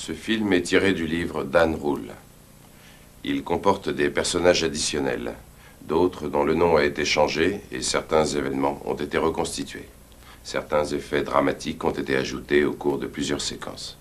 Ce film est tiré du livre d'Anne Rule. Il comporte des personnages additionnels, d'autres dont le nom a été changé et certains événements ont été reconstitués. Certains effets dramatiques ont été ajoutés au cours de plusieurs séquences.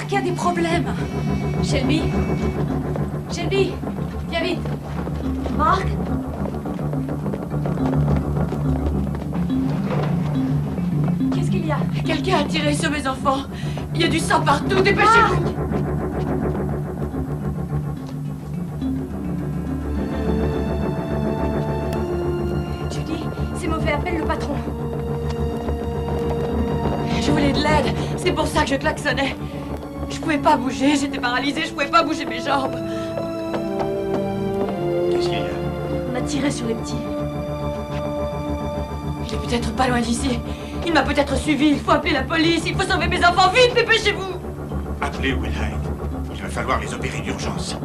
Qui a des problèmes. Shelby. Shelby, viens vite. Marc. Qu'est-ce qu'il y a? Quelqu'un a tiré sur mes enfants. Il y a du sang partout, dépêchez-vous. Judy, c'est mauvais, appelle le patron. Je voulais de l'aide, c'est pour ça que je klaxonnais. Je pouvais pas bouger, j'étais paralysée, je pouvais pas bouger mes jambes. Qu'est-ce qu'il y a? On a tiré sur les petits. Il est peut-être pas loin d'ici. Il m'a peut-être suivi, il faut appeler la police, il faut sauver mes enfants, vite, dépêchez-vous! Appelez Wilhite. Il va falloir les opérer d'urgence.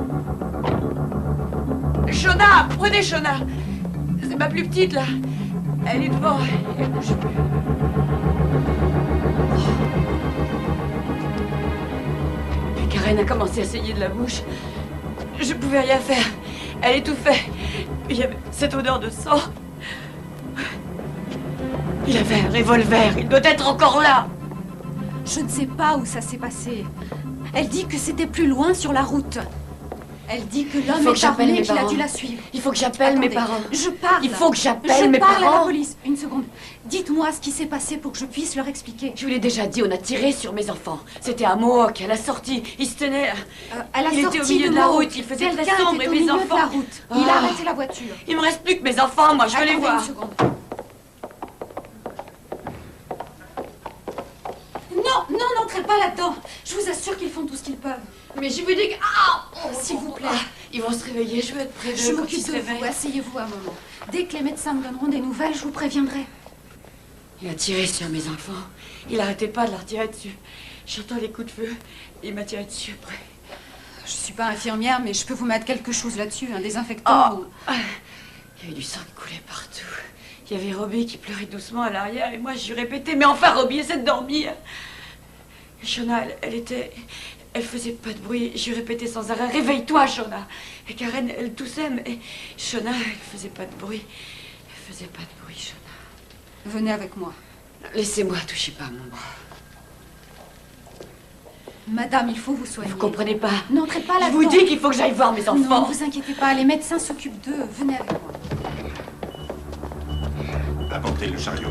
Shona, prenez Shona. C'est ma plus petite, là. Elle est devant, elle bouge plus. Karen a commencé à saigner de la bouche. Je pouvais rien faire. Elle étouffait. Il y avait cette odeur de sang. Il avait un revolver. Il doit être encore là. Je ne sais pas où ça s'est passé. Elle dit que c'était plus loin sur la route. Elle dit que l'homme est armé et qu'il a dû la suivre. Il faut que j'appelle mes parents. Je parle. Il faut que j'appelle mes parle parents. à la police. Une seconde. Dites-moi ce qui s'est passé pour que je puisse leur expliquer. Je vous l'ai déjà dit, on a tiré sur mes enfants. C'était un Mohawk à la sortie. Il se tenait. À la il sortie était au milieu de la route. Il faisait très sombre et mes enfants. De la route. Il a arrêté la voiture. Il me reste plus que mes enfants. Moi, je veux les voir. Une seconde. Non, n'entrez pas là-dedans. Je vous assure qu'ils font tout ce qu'ils peuvent. Mais je vous dis que... Ah, s'il vous plaît. Ils vont se réveiller, je veux être près d'eux. Je m'occupe de vous. Asseyez-vous un moment. Dès que les médecins me donneront des nouvelles, je vous préviendrai. Il a tiré sur mes enfants. Il n'arrêtait pas de leur tirer dessus. J'entends les coups de feu. Il m'a tiré dessus après. Je suis pas infirmière, mais je peux vous mettre quelque chose là-dessus, un désinfectant. Oh. Il y avait du sang qui coulait partout. Il y avait Robbie qui pleurait doucement à l'arrière et moi je lui répétais, mais enfin Robbie, essaie de dormir. Shona, elle faisait pas de bruit. Je lui répétais sans arrêt, réveille-toi Shona. Et Karen, elle toussait, mais Shona, elle faisait pas de bruit. Elle faisait pas de bruit, Shona. Venez avec moi. Laissez-moi, touchez pas à mon bras. Madame, il faut vous soigner. Vous comprenez pas? N'entrez pas là-dedans. Je vous dis qu'il faut que j'aille voir mes enfants. Non, ne vous inquiétez pas, les médecins s'occupent d'eux. Venez avec moi. Apportez le chariot.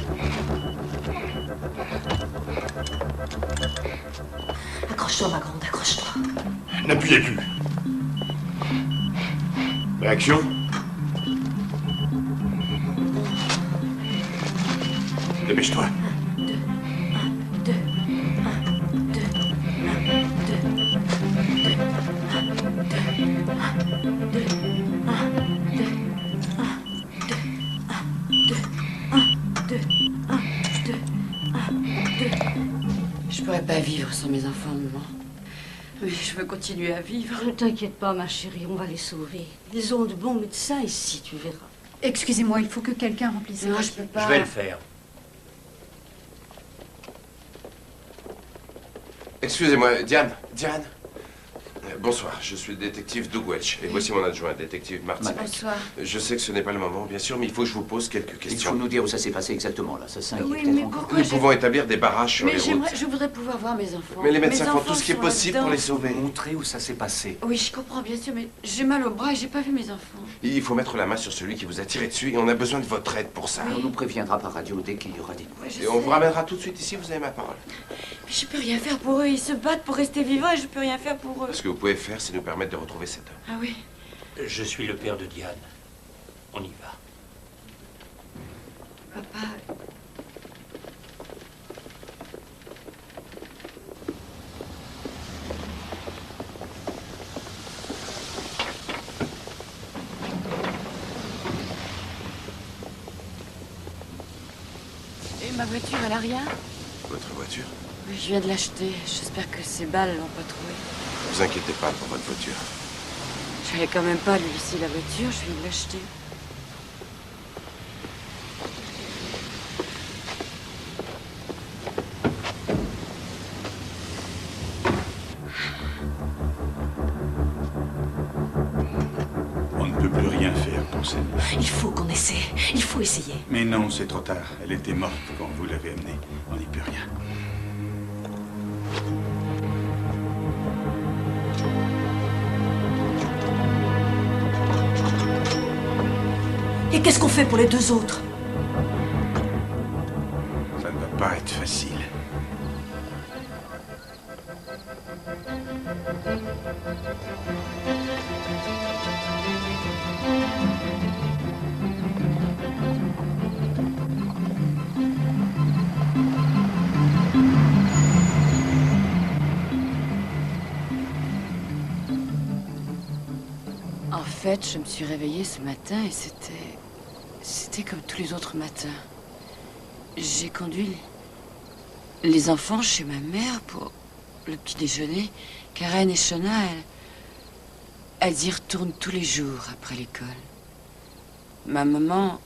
Accroche-toi, ma grande, accroche-toi. N'appuyez plus. Réaction? Dépêche-toi. 1, 2, 1, 2, 1, 2, 1, 2, 1, 2, 1. pas vivre sans mes enfants, maman. Mais je veux continuer à vivre. Ne t'inquiète pas, ma chérie, on va les sauver. Ils ont de bons médecins ici, tu verras. Excusez-moi, il faut que quelqu'un remplisse. Non, je peux pas. Je vais le faire. Excusez-moi, Diane. Bonsoir, je suis le détective Doug Welch. Et voici mon adjoint, détective Martin. Bonsoir. Je sais que ce n'est pas le moment, bien sûr, mais il faut que je vous pose quelques Il questions. faut nous dire où ça s'est passé exactement, l'assassin. Oui, Il est mais peut-être encore... pourquoi Nous pouvons établir des barrages sur Mais les routes. je voudrais pouvoir voir mes enfants. Mais les médecins Mes font enfants tout ce qui est sont possible pour là-dedans. les sauver. Montrer où ça s'est passé. Oui, je comprends bien sûr, mais j'ai mal au bras et j'ai pas vu mes enfants. Il faut mettre la main sur celui qui vous a tiré dessus et on a besoin de votre aide pour ça. On nous préviendra par radio dès qu'il y aura des nouvelles. Ouais, je Et on sais. vous ramènera tout de suite ici, vous avez ma parole. Mais je peux rien faire pour eux. Ils se battent pour rester vivants et je peux rien faire pour eux. Ce que vous pouvez faire, c'est nous permettre de retrouver cet homme. Ah oui. Je suis le père de Diane. On y va. Papa. Et ma voiture, elle a rien? Votre voiture? Oui, je viens de l'acheter. J'espère que ces balles l'ont pas trouvé. Ne vous inquiétez pas pour votre voiture. J'allais quand même pas lui laisser la voiture, je viens de l'acheter. On ne peut plus rien faire pour celle-là. Il faut qu'on essaie. Il faut essayer. Mais non, c'est trop tard. Elle était morte quand vous l'avez amenée. On n'y peut rien. Et qu'est-ce qu'on fait pour les deux autres? Ça ne va pas être facile. En fait, je me suis réveillée ce matin et c'était comme tous les autres matins. J'ai conduit les enfants chez ma mère pour le petit déjeuner. Karen et Shona, elles y retournent tous les jours après l'école. Ma maman,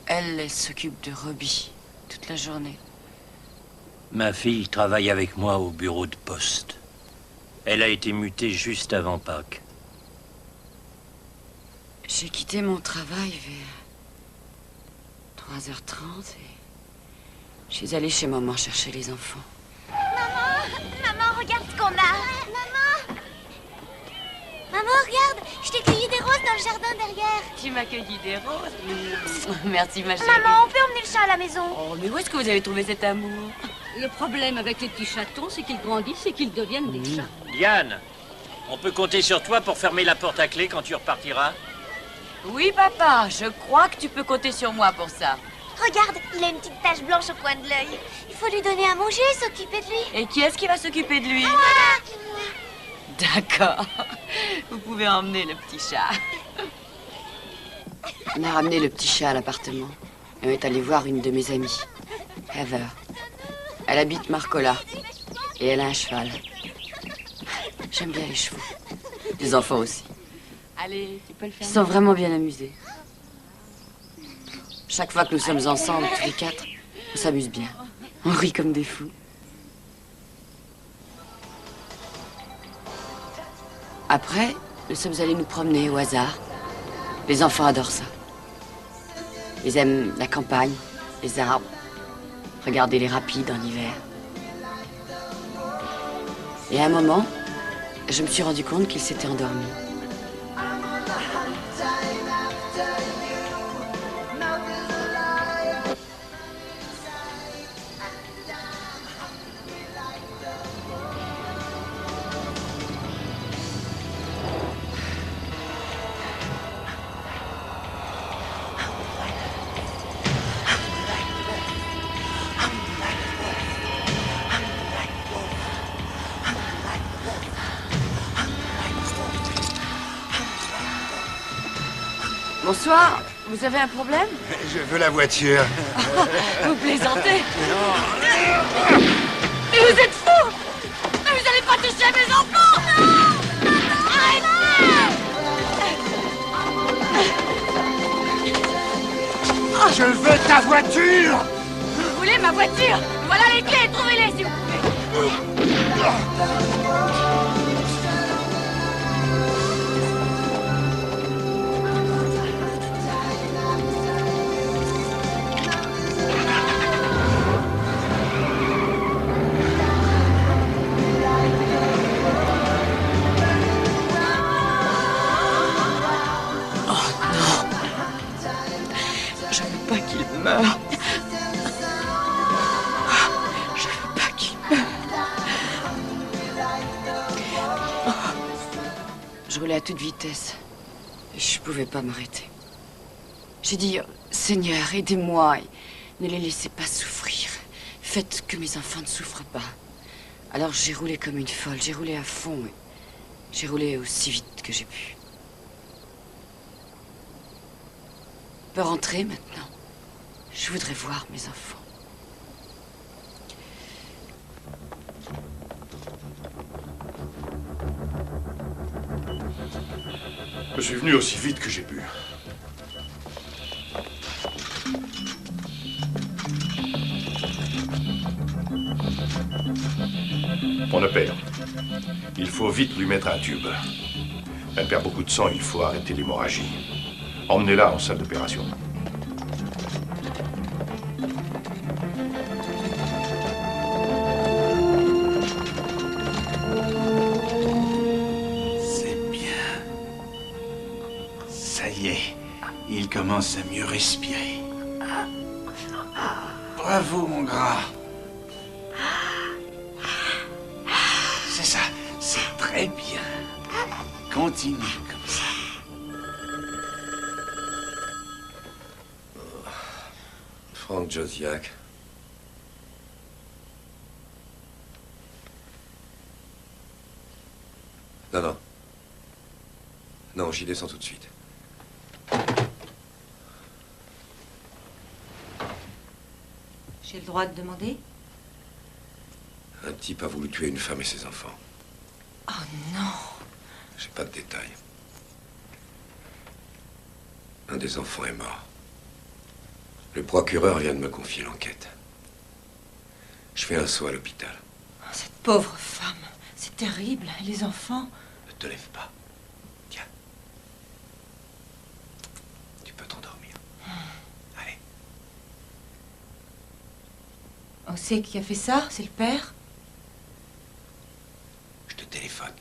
elle s'occupe de Robbie toute la journée. Ma fille travaille avec moi au bureau de poste. Elle a été mutée juste avant Pâques. J'ai quitté mon travail vers 3h30 et je suis allée chez maman chercher les enfants. Maman, regarde ce qu'on a. Maman, regarde, je t'ai cueilli des roses dans le jardin derrière. Tu m'as cueilli des roses. Merci ma chérie. Maman, on peut emmener le chat à la maison. Oh, mais où est-ce que vous avez trouvé cet amour? Le problème avec les petits chatons, c'est qu'ils grandissent et qu'ils deviennent des chats. Diane, on peut compter sur toi pour fermer la porte à clé quand tu repartiras? Oui, papa, je crois que tu peux compter sur moi pour ça. Regarde, il a une petite tache blanche au coin de l'œil. Il faut lui donner à manger et s'occuper de lui. Et qui est-ce qui va s'occuper de lui? D'accord. Vous pouvez emmener le petit chat. On a ramené le petit chat à l'appartement. Et on est allé voir une de mes amies, Heather. Elle habite Marcola. Et elle a un cheval. J'aime bien les chevaux. Les enfants aussi. Allez, tu peux le faire. Ils sont vraiment bien amusés. Chaque fois que nous sommes ensemble, tous les quatre, on s'amuse bien. On rit comme des fous. Après, nous sommes allés nous promener au hasard. Les enfants adorent ça. Ils aiment la campagne, les arbres, regarder les rapides en hiver. Et à un moment, je me suis rendu compte qu'ils s'étaient endormis. Bonsoir, vous avez un problème? Je veux la voiture. Vous plaisantez? Vous êtes fous! Mais vous allez pas toucher à mes enfants! Non! Arrêtez! Je veux ta voiture! Vous voulez ma voiture? Voilà les clés, trouvez-les si vous pouvez! Je veux pas qu'il meure. Je roulais à toute vitesse et je pouvais pas m'arrêter. J'ai dit, Seigneur, aidez-moi, ne les laissez pas souffrir. Faites que mes enfants ne souffrent pas. Alors j'ai roulé comme une folle, j'ai roulé à fond et j'ai roulé aussi vite que j'ai pu. Je peux rentrer maintenant. Je voudrais voir mes enfants. Je suis venu aussi vite que j'ai pu. On le perd. Il faut vite lui mettre un tube. Elle perd beaucoup de sang, il faut arrêter l'hémorragie. Emmenez-la en salle d'opération. Il commence à mieux respirer. Bravo, mon gras. C'est ça, c'est très bien. Continue comme ça. Frank Josiak. Non. Non, j'y descends tout de suite. J'ai le droit de demander? Un type a voulu tuer une femme et ses enfants. Oh non! J'ai pas de détails. Un des enfants est mort. Le procureur vient de me confier l'enquête. Je fais un saut à l'hôpital. Oh, cette pauvre femme, c'est terrible. Et les enfants? Ne te lève pas. Tiens. Tu peux t'endormir. Allez. On sait qui a fait ça? C'est le père? Je te téléphone.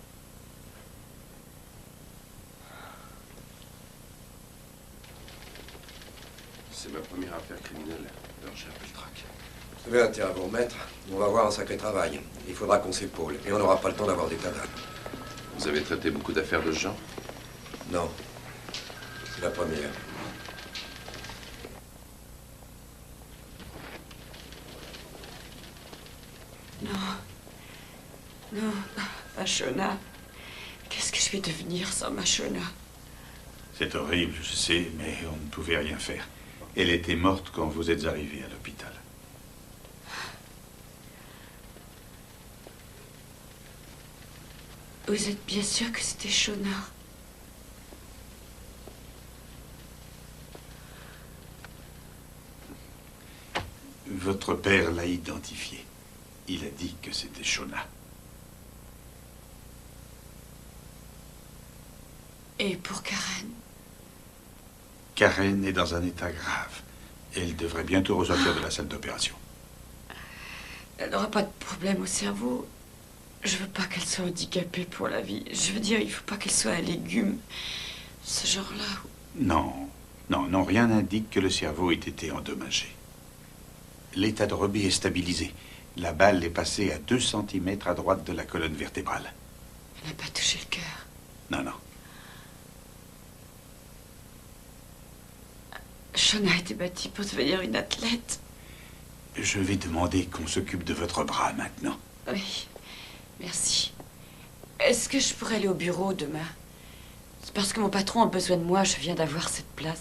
C'est ma première affaire criminelle, alors j'ai un peu le trac. Vous avez intérêt à vous remettre. On va voir un sacré travail. Il faudra qu'on s'épaule, et on n'aura pas le temps d'avoir des tas d'ânes. Vous avez traité beaucoup d'affaires de ce genre? Non. C'est la première. Non, Machona. Qu'est-ce que je vais devenir sans Machona? C'est horrible, je sais, mais on ne pouvait rien faire. Elle était morte quand vous êtes arrivé à l'hôpital. Vous êtes bien sûr que c'était Shona? Votre père l'a identifié. Il a dit que c'était Shona. Et pour Karen? Karen est dans un état grave. Elle devrait bientôt ressortir de la salle d'opération. Elle n'aura pas de problème au cerveau. Je veux pas qu'elle soit handicapée pour la vie. Je veux dire, il faut pas qu'elle soit un légume. Ce genre-là. Non, rien n'indique que le cerveau ait été endommagé. L'état de Robbie est stabilisé. La balle est passée à 2 cm à droite de la colonne vertébrale. Elle n'a pas touché le cœur. Non. Shona a été bâtie pour devenir une athlète. Je vais demander qu'on s'occupe de votre bras maintenant. Oui, merci. Est-ce que je pourrais aller au bureau demain? C'est parce que mon patron a besoin de moi, je viens d'avoir cette place.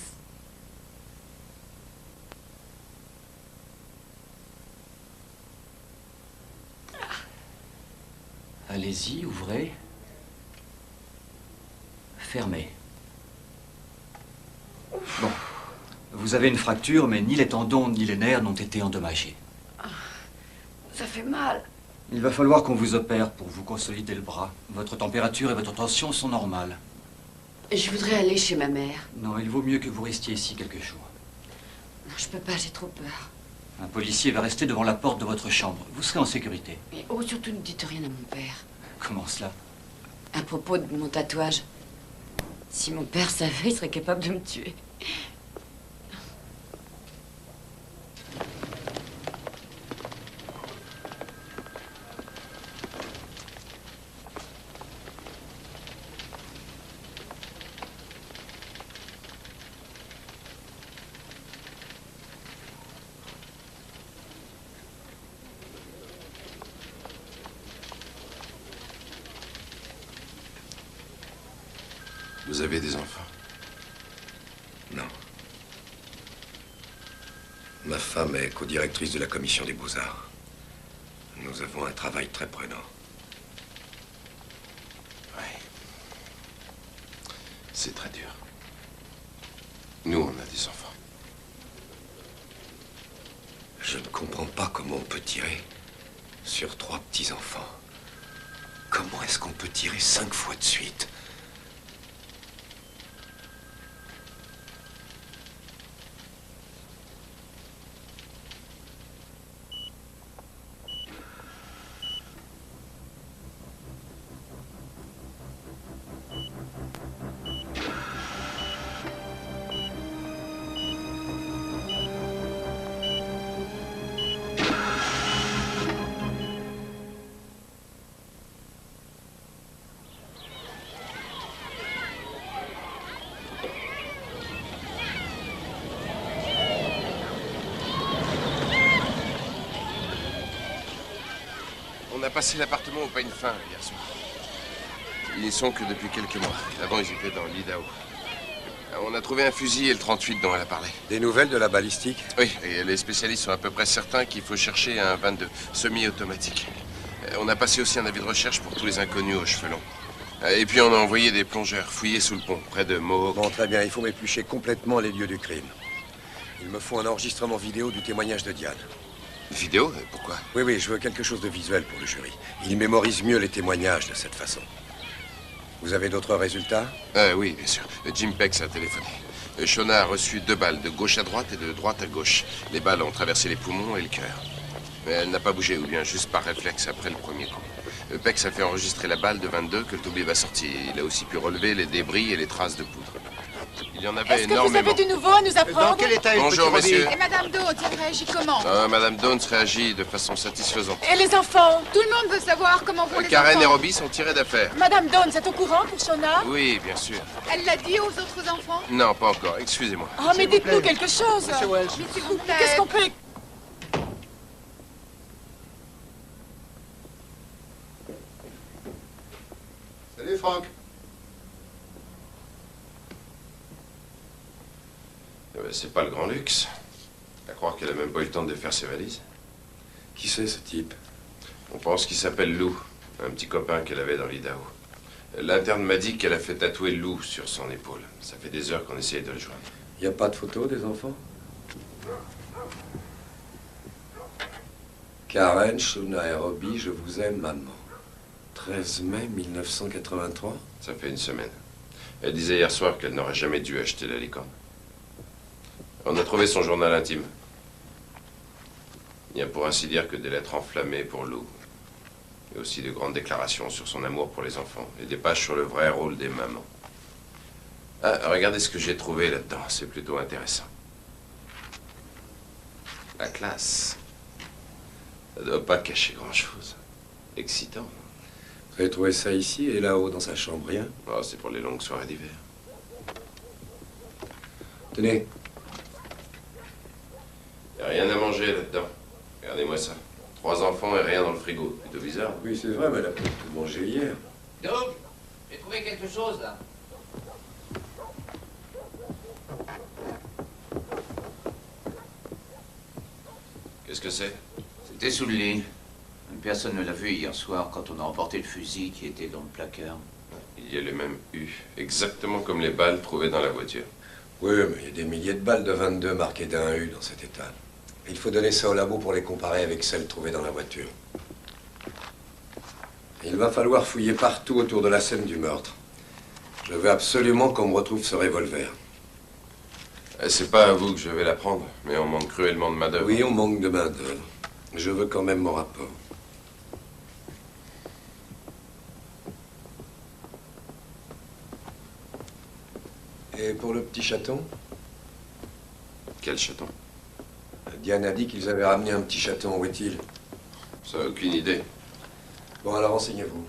Allez-y, ouvrez. Fermez. Bon. Vous avez une fracture, mais ni les tendons ni les nerfs n'ont été endommagés. Ça fait mal. Il va falloir qu'on vous opère pour vous consolider le bras. Votre température et votre tension sont normales. Je voudrais aller chez ma mère. Non, il vaut mieux que vous restiez ici quelques jours. Non, je peux pas, j'ai trop peur. Un policier va rester devant la porte de votre chambre. Vous serez en sécurité. Mais oh, surtout ne dites rien à mon père. Comment cela? À propos de mon tatouage. Si mon père savait, il serait capable de me tuer. Vous avez des enfants? Non. Ma femme est co-directrice de la commission des Beaux-Arts. Nous avons un travail très prenant. Oui. C'est très dur. Nous, on a des enfants. Je ne comprends pas comment on peut tirer sur 3 petits-enfants. Comment est-ce qu'on peut tirer 5 fois de suite? On a passé l'appartement au peigne fin hier soir. Ils n'y sont que depuis quelques mois. Avant, ils étaient dans l'Idaho. On a trouvé un fusil et le 38 dont elle a parlé. Des nouvelles de la balistique? Oui, et les spécialistes sont à peu près certains qu'il faut chercher un 22 semi-automatique. On a passé aussi un avis de recherche pour tous les inconnus aux cheveux longs. Et puis on a envoyé des plongeurs fouiller sous le pont, près de Mohawk. Bon, très bien, il faut m'éplucher complètement les lieux du crime. Il me faut un enregistrement vidéo du témoignage de Diane. Vidéo? Pourquoi? Oui, je veux quelque chose de visuel pour le jury. Il mémorise mieux les témoignages de cette façon. Vous avez d'autres résultats? Oui, bien sûr. Jim Pex a téléphoné. Shona a reçu 2 balles, de gauche à droite et de droite à gauche. Les balles ont traversé les poumons et le cœur. Mais elle n'a pas bougé, ou bien juste par réflexe après le premier coup. Pex a fait enregistrer la balle de 22 que le tourbillon va sortir. Il a aussi pu relever les débris et les traces de poudre. Il y en avait énormément. Est-ce que vous avez du nouveau à nous apprendre? Dans quel état est Bonjour, le petit messieurs. Et Madame Dodds, elle réagit comment? Madame Downs réagit de façon satisfaisante. Et les enfants? Tout le monde veut savoir comment vont les Karen enfants. et Robbie sont tirés d'affaire. Madame Dodds est au courant pour Shona? Oui, bien sûr. Elle l'a dit aux autres enfants? Non, pas encore. Excusez-moi. Oh, mais dites-nous quelque chose. Monsieur Welch. Mais s'il vous plaît. Qu'est-ce qu'on peut... Salut, Franck. C'est pas le grand luxe. À croire qu'elle a même pas eu le temps de faire ses valises. Qui c'est, ce type? On pense qu'il s'appelle Lou, un petit copain qu'elle avait dans l'Idaho. L'interne m'a dit qu'elle a fait tatouer Lou sur son épaule. Ça fait des heures qu'on essaye de le joindre. Il n'y a pas de photos des enfants? Karen, Shona et Robbie, je vous aime, maman. 13 mai 1983? Ça fait une semaine. Elle disait hier soir qu'elle n'aurait jamais dû acheter la licorne. On a trouvé son journal intime. Il n'y a pour ainsi dire que des lettres enflammées pour Lou. Et aussi de grandes déclarations sur son amour pour les enfants. Et des pages sur le vrai rôle des mamans. Ah, regardez ce que j'ai trouvé là-dedans. C'est plutôt intéressant. La classe. Ça ne doit pas cacher grand-chose. Excitant. Vous avez trouvé ça ici et là-haut dans sa chambre, rien? Oh, c'est pour les longues soirées d'hiver. Tenez. Il n'y a rien à manger là-dedans. Regardez-moi ça. 3 enfants et rien dans le frigo. Plutôt bizarre. Oui, c'est vrai, mais elle a peut-être tout mangé hier. Donc, j'ai trouvé quelque chose là. Qu'est-ce que c'est? C'était sous le lit. Un Personne ne l'a vu hier soir quand on a emporté le fusil qui était dans le placard. Il y a le même U, exactement comme les balles trouvées dans la voiture. Oui, mais il y a des milliers de balles de 22 marquées d'un U dans cet état. Il faut donner ça au labo pour les comparer avec celles trouvées dans la voiture. Il va falloir fouiller partout autour de la scène du meurtre. Je veux absolument qu'on me retrouve ce revolver. C'est pas à vous que je vais la prendre, mais on manque cruellement de main-d'œuvre. Oui, on manque de main-d'œuvre. Je veux quand même mon rapport. Et pour le petit chaton? Quel chaton? Diane a dit qu'ils avaient ramené un petit chaton. Où est-il? Ça n'a aucune idée. Bon, alors renseignez-vous.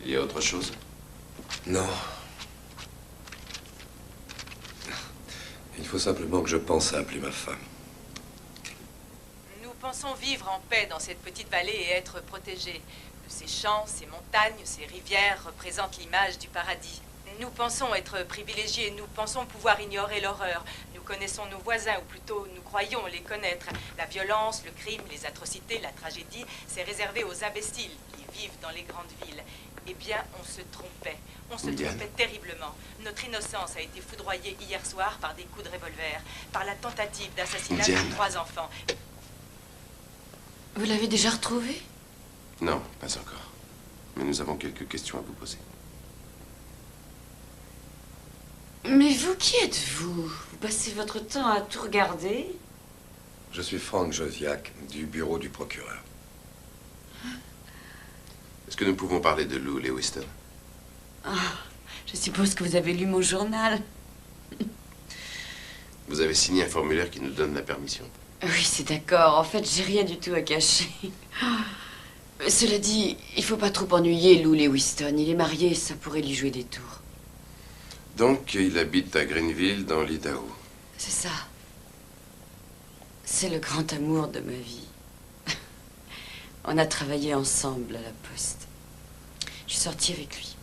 Il y a autre chose? Non. Il faut simplement que je pense à appeler ma femme. Nous pensons vivre en paix dans cette petite vallée et être protégés. Ces champs, ces montagnes, ces rivières représentent l'image du paradis. Nous pensons être privilégiés, nous pensons pouvoir ignorer l'horreur. Nous connaissons nos voisins, ou plutôt nous croyons les connaître. La violence, le crime, les atrocités, la tragédie, c'est réservé aux imbéciles qui vivent dans les grandes villes. Eh bien, on se trompait. On se trompait terriblement. Notre innocence a été foudroyée hier soir par des coups de revolver, par la tentative d'assassinat de 3 enfants. Vous l'avez déjà retrouvé? Non, pas encore. Mais nous avons quelques questions à vous poser. Mais vous, qui êtes-vous? Vous passez votre temps à tout regarder? Je suis Frank Josiak, du bureau du procureur. Est-ce que nous pouvons parler de Lou Lewiston? Ah, je suppose que vous avez lu mon journal. Vous avez signé un formulaire qui nous donne la permission. Oui, c'est d'accord. En fait, j'ai rien du tout à cacher. Cela dit, il faut pas trop ennuyer Lou Lewiston. Il est marié, ça pourrait lui jouer des tours. Donc, il habite à Greenville, dans l'Idaho. C'est ça. C'est le grand amour de ma vie. On a travaillé ensemble à la poste. Je suis sortie avec lui,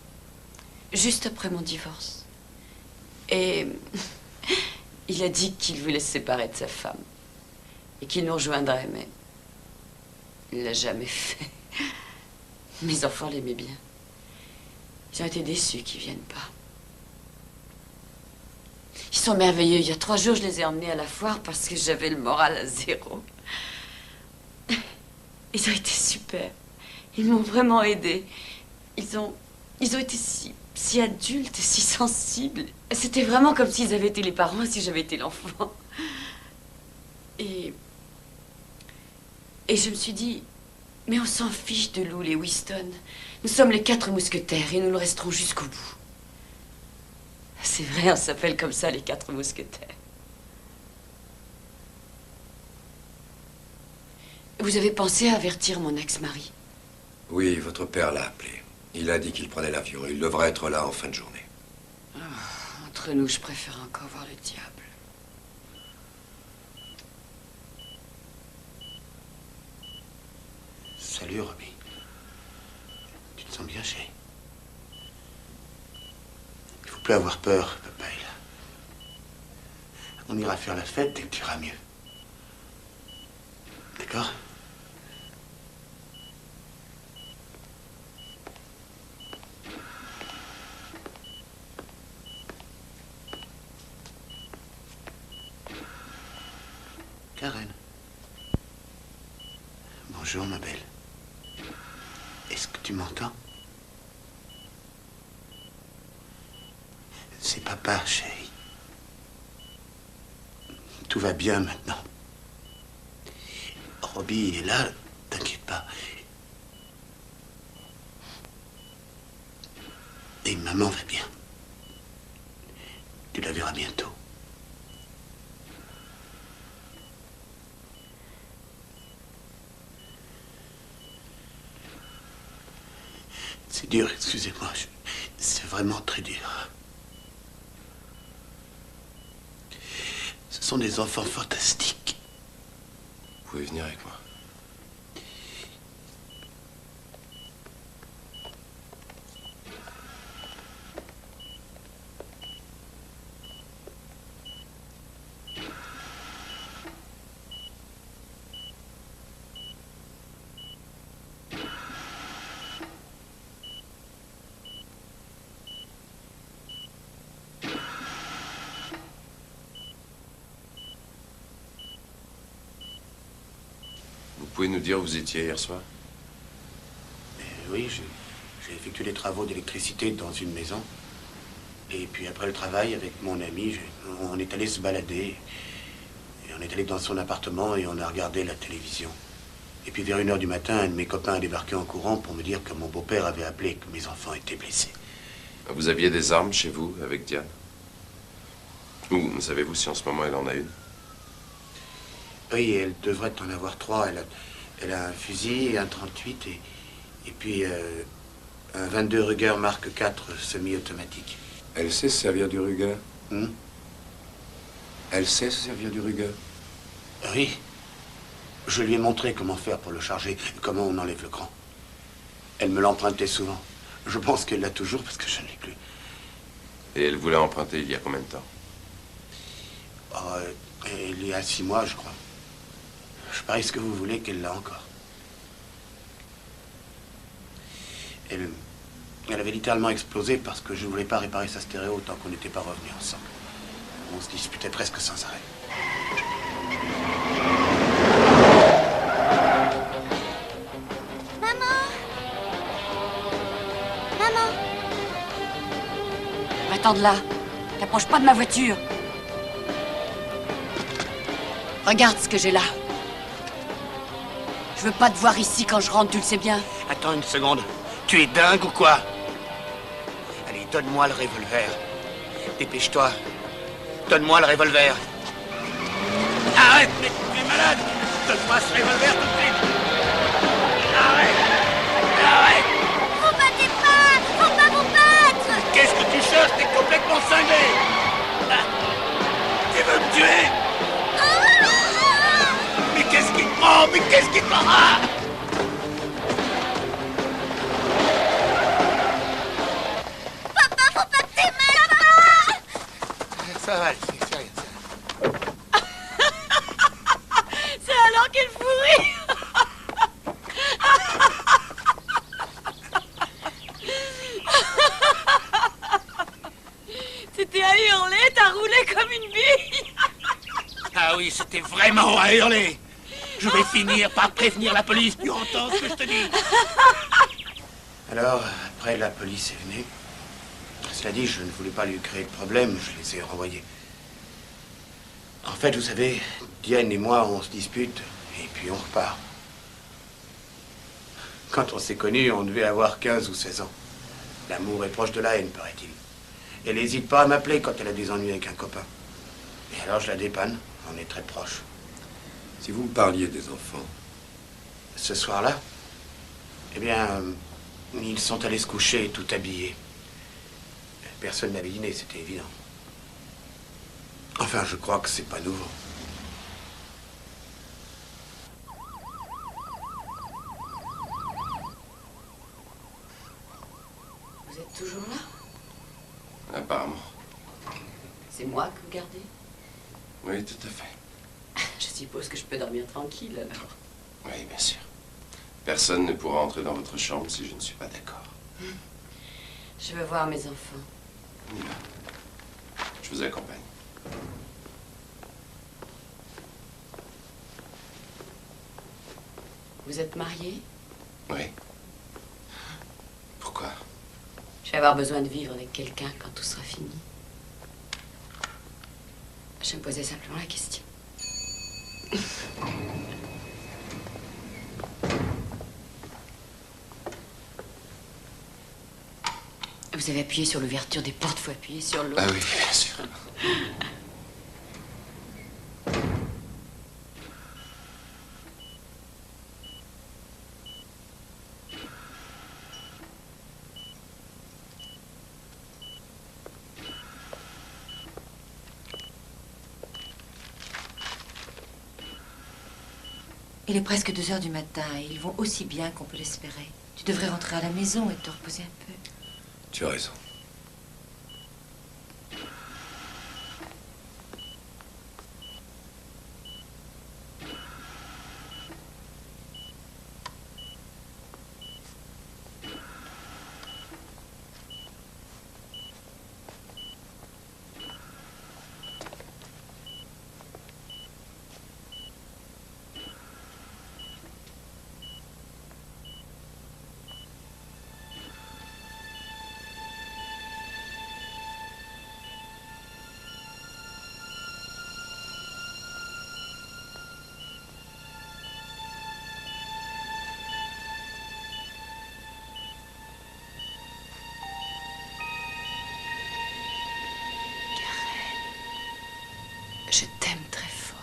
juste après mon divorce. Et il a dit qu'il voulait se séparer de sa femme et qu'il nous rejoindrait, mais il l'a jamais fait. Mes enfants l'aimaient bien. Ils ont été déçus qu'ils viennent pas. Ils sont merveilleux. Il y a 3 jours, je les ai emmenés à la foire parce que j'avais le moral à 0. Ils ont été super. Ils m'ont vraiment aidée. Ils ont été si adultes et si sensibles. C'était vraiment comme s'ils avaient été les parents et si j'avais été l'enfant. Et je me suis dit, mais on s'en fiche de Lou Lewiston. Nous sommes les 4 mousquetaires et nous le resterons jusqu'au bout. C'est vrai, on s'appelle comme ça, les 4 mousquetaires. Vous avez pensé à avertir mon ex-mari? Oui, votre père l'a appelé. Il a dit qu'il prenait l'avion. Il devrait être là en fin de journée. Entre nous, je préfère encore voir le diable. Salut, Robbie. Tu te sens bien, chérie? Il faut plus avoir peur, papa est là. On ira faire la fête dès que tu iras mieux. D'accord? Karen. Bonjour, ma belle. Est-ce que tu m'entends? C'est papa, chérie. Tout va bien maintenant. Robbie est là, t'inquiète pas. Et maman va bien. Tu la verras bientôt. C'est dur, excusez-moi. C'est vraiment très dur. Ce sont des enfants fantastiques. Vous pouvez venir avec moi. pouvez nous dire où vous étiez hier soir? Oui, j'ai effectué des travaux d'électricité dans une maison. Et puis après le travail, avec mon ami, on est allé se balader. Et on est allé dans son appartement et on a regardé la télévision. Et puis vers 1h du matin, un de mes copains a débarqué en courant pour me dire que mon beau-père avait appelé et que mes enfants étaient blessés. Vous aviez des armes chez vous avec Diane? Ou savez-vous si en ce moment elle en a une? Oui, elle devrait en avoir 3. Elle a un fusil, un 38 et puis un 22 Ruger Mark 4 semi-automatique. Elle sait se servir du Ruger? Elle sait se servir du Ruger? Oui. Je lui ai montré comment faire pour le charger, comment on enlève le cran. Elle me l'empruntait souvent. Je pense qu'elle l'a toujours parce que je ne l'ai plus. Et elle vous l'a emprunté il y a combien de temps? Il y a 6 mois, je crois. Je parie ce que vous voulez qu'elle l'a encore. Elle avait littéralement explosé parce que je ne voulais pas réparer sa stéréo tant qu'on n'était pas revenus ensemble. On se disputait presque sans arrêt. Va-t'en de là. T'approches pas de ma voiture. Regarde ce que j'ai là. Je veux pas te voir ici quand je rentre, tu le sais bien. Attends une seconde. Tu es dingue ou quoi? Allez, donne-moi le revolver. Dépêche-toi. Donne-moi le revolver. Arrête, mais tu es malade. Donne-moi ce revolver tout de suite. Arrête. Arrête. Vous battez pas. Faut pas vous battre. Qu'est-ce que tu cherches? T'es complètement cinglé. Ah. Tu veux me tuer? Mais qu'est-ce qui te prend? Mais qu'est-ce qui te prend? Ah. Papa, faut pas que t'aimes, papa. Ça va, c'est rien, ça. C'est alors qu'elle fourrit. C'était à hurler, t'as roulé comme une bille. Ah oui, c'était vraiment à hurler. Je vais finir par prévenir la police. Tu entends ce que je te dis? Alors, après, la police est venue. Cela dit, je ne voulais pas lui créer de problème. Je les ai renvoyés. En fait, vous savez, Diane et moi, on se dispute. Et puis on repart. Quand on s'est connus, on devait avoir 15 ou 16 ans. L'amour est proche de la haine, paraît-il. Elle n'hésite pas à m'appeler quand elle a des ennuis avec un copain. Et alors, je la dépanne. On est très proches. Si vous me parliez des enfants... Ce soir-là, eh bien, ils sont allés se coucher tout habillés. Personne n'avait dîné, c'était évident. Enfin, je crois que c'est pas nouveau. Vous êtes toujours là? Apparemment. C'est moi que vous gardez? Oui, tout à fait. Je suppose que je peux dormir tranquille, alors. Oui, bien sûr. Personne ne pourra entrer dans votre chambre si je ne suis pas d'accord. Je veux voir mes enfants. On y va. Je vous accompagne. Vous êtes mariés? Oui. Pourquoi? Je vais avoir besoin de vivre avec quelqu'un quand tout sera fini. Je me posais simplement la question. Vous avez appuyé sur l'ouverture des portes, faut appuyer sur l'autre. Ah oui, bien sûr. Il est presque 2 heures du matin et ils vont aussi bien qu'on peut l'espérer. Tu devrais rentrer à la maison et te reposer un peu. Tu as raison. Je t'aime très fort.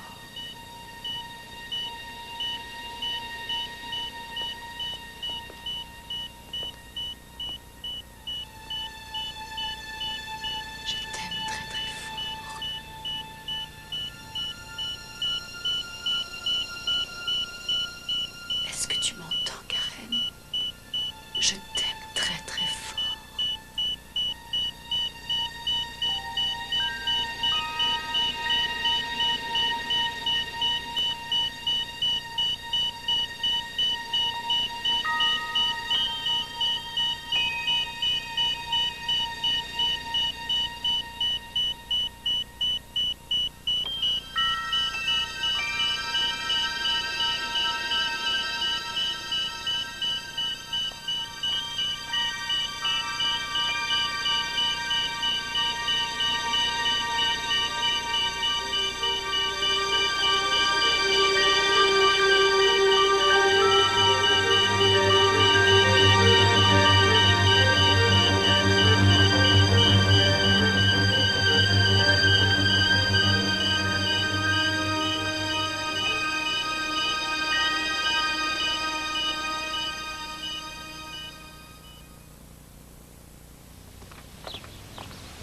Je t'aime très très fort. Est-ce que tu m'entends, Karen? Je t'aime très très fort.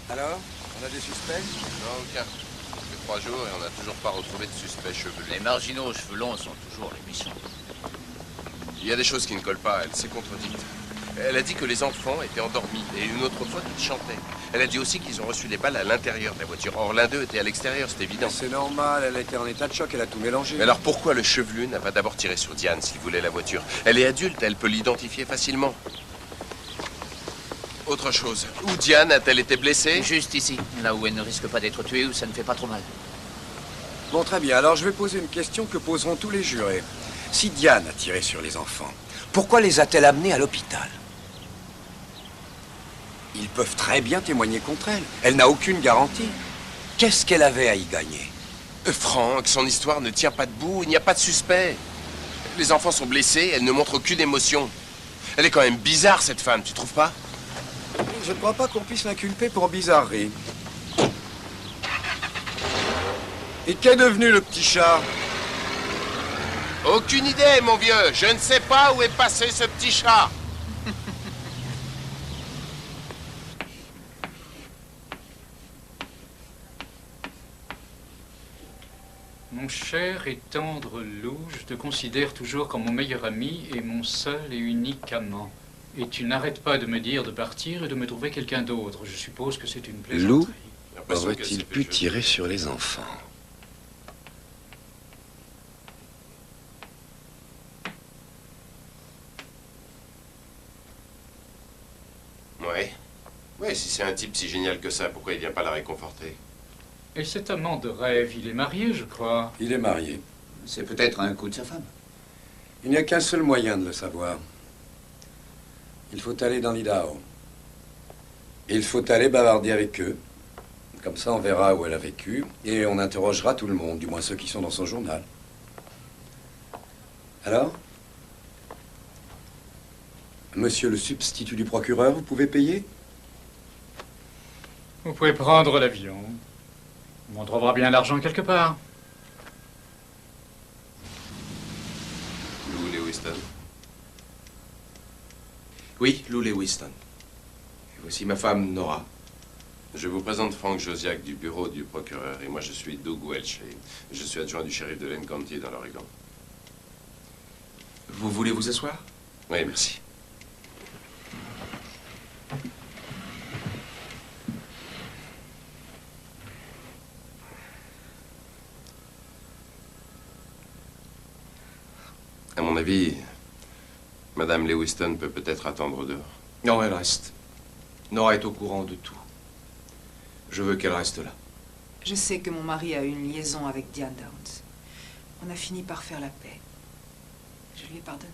Alors, on a des suspects? Non, aucun. Ça fait 3 jours et on n'a toujours pas retrouvé de suspect chevelu. Les marginaux aux cheveux longs sont toujours les méchants. Il y a des choses qui ne collent pas, elle s'est contredite. Elle a dit que les enfants étaient endormis et une autre fois qu'ils chantaient. Elle a dit aussi qu'ils ont reçu des balles à l'intérieur de la voiture. Or, l'un d'eux était à l'extérieur, c'est évident. C'est normal, elle était en état de choc, elle a tout mélangé. Mais alors pourquoi le chevelu n'a pas d'abord tiré sur Diane s'il voulait la voiture? Elle est adulte, elle peut l'identifier facilement. Autre chose, où Diane a-t-elle été blessée? Juste ici, là où elle ne risque pas d'être tuée, où ça ne fait pas trop mal. Bon, très bien. Alors, je vais poser une question que poseront tous les jurés. Si Diane a tiré sur les enfants, pourquoi les a-t-elle amenés à l'hôpital? Ils peuvent très bien témoigner contre elle. Elle n'a aucune garantie. Qu'est-ce qu'elle avait à y gagner? Franck, son histoire ne tient pas debout, il n'y a pas de suspect. Les enfants sont blessés, elle ne montre aucune émotion. Elle est quand même bizarre, cette femme, tu trouves pas? Je ne crois pas qu'on puisse l'inculper pour bizarrerie. Et qu'est devenu le petit chat? Aucune idée, mon vieux. Je ne sais pas où est passé ce petit chat. Mon cher et tendre loup, je te considère toujours comme mon meilleur ami et mon seul et unique amant. Et tu n'arrêtes pas de me dire de partir et de me trouver quelqu'un d'autre. Je suppose que c'est une plaisanterie. Lou aurait-il pu tirer sur les enfants? Ouais, si c'est un type si génial que ça, pourquoi il vient pas la réconforter? Et cet amant de rêve, il est marié, je crois. Il est marié. C'est peut-être un coup de sa femme. Il n'y a qu'un seul moyen de le savoir. Il faut aller dans l'Idaho. Il faut aller bavarder avec eux. Comme ça, on verra où elle a vécu. Et on interrogera tout le monde, du moins ceux qui sont dans son journal. Alors? Monsieur le substitut du procureur, vous pouvez payer? Vous pouvez prendre l'avion. On trouvera bien l'argent quelque part. Lou Lewiston. Oui, Lou Lewiston. Et voici ma femme, Nora. Je vous présente Frank Josiak du bureau du procureur. Et moi, je suis Doug Welch. Et je suis adjoint du shérif de Lane County dans l'Oregon. Vous voulez vous asseoir? Oui, merci. À mon avis, Madame Lewiston peut peut-être attendre dehors. Non, elle reste. Nora est au courant de tout. Je veux qu'elle reste là. Je sais que mon mari a eu une liaison avec Diane Downs. On a fini par faire la paix. Je lui ai pardonné.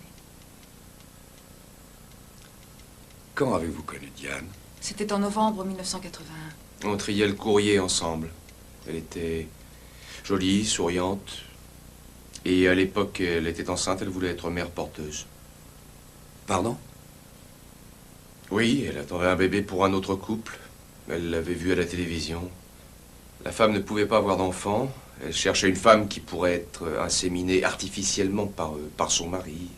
Quand avez-vous connu Diane? C'était en novembre 1981. On triait le courrier ensemble. Elle était jolie, souriante. Et à l'époque, elle était enceinte, elle voulait être mère porteuse. Pardon? Oui, elle attendait un bébé pour un autre couple. Elle l'avait vu à la télévision. La femme ne pouvait pas avoir d'enfant. Elle cherchait une femme qui pourrait être inséminée artificiellement par son mari.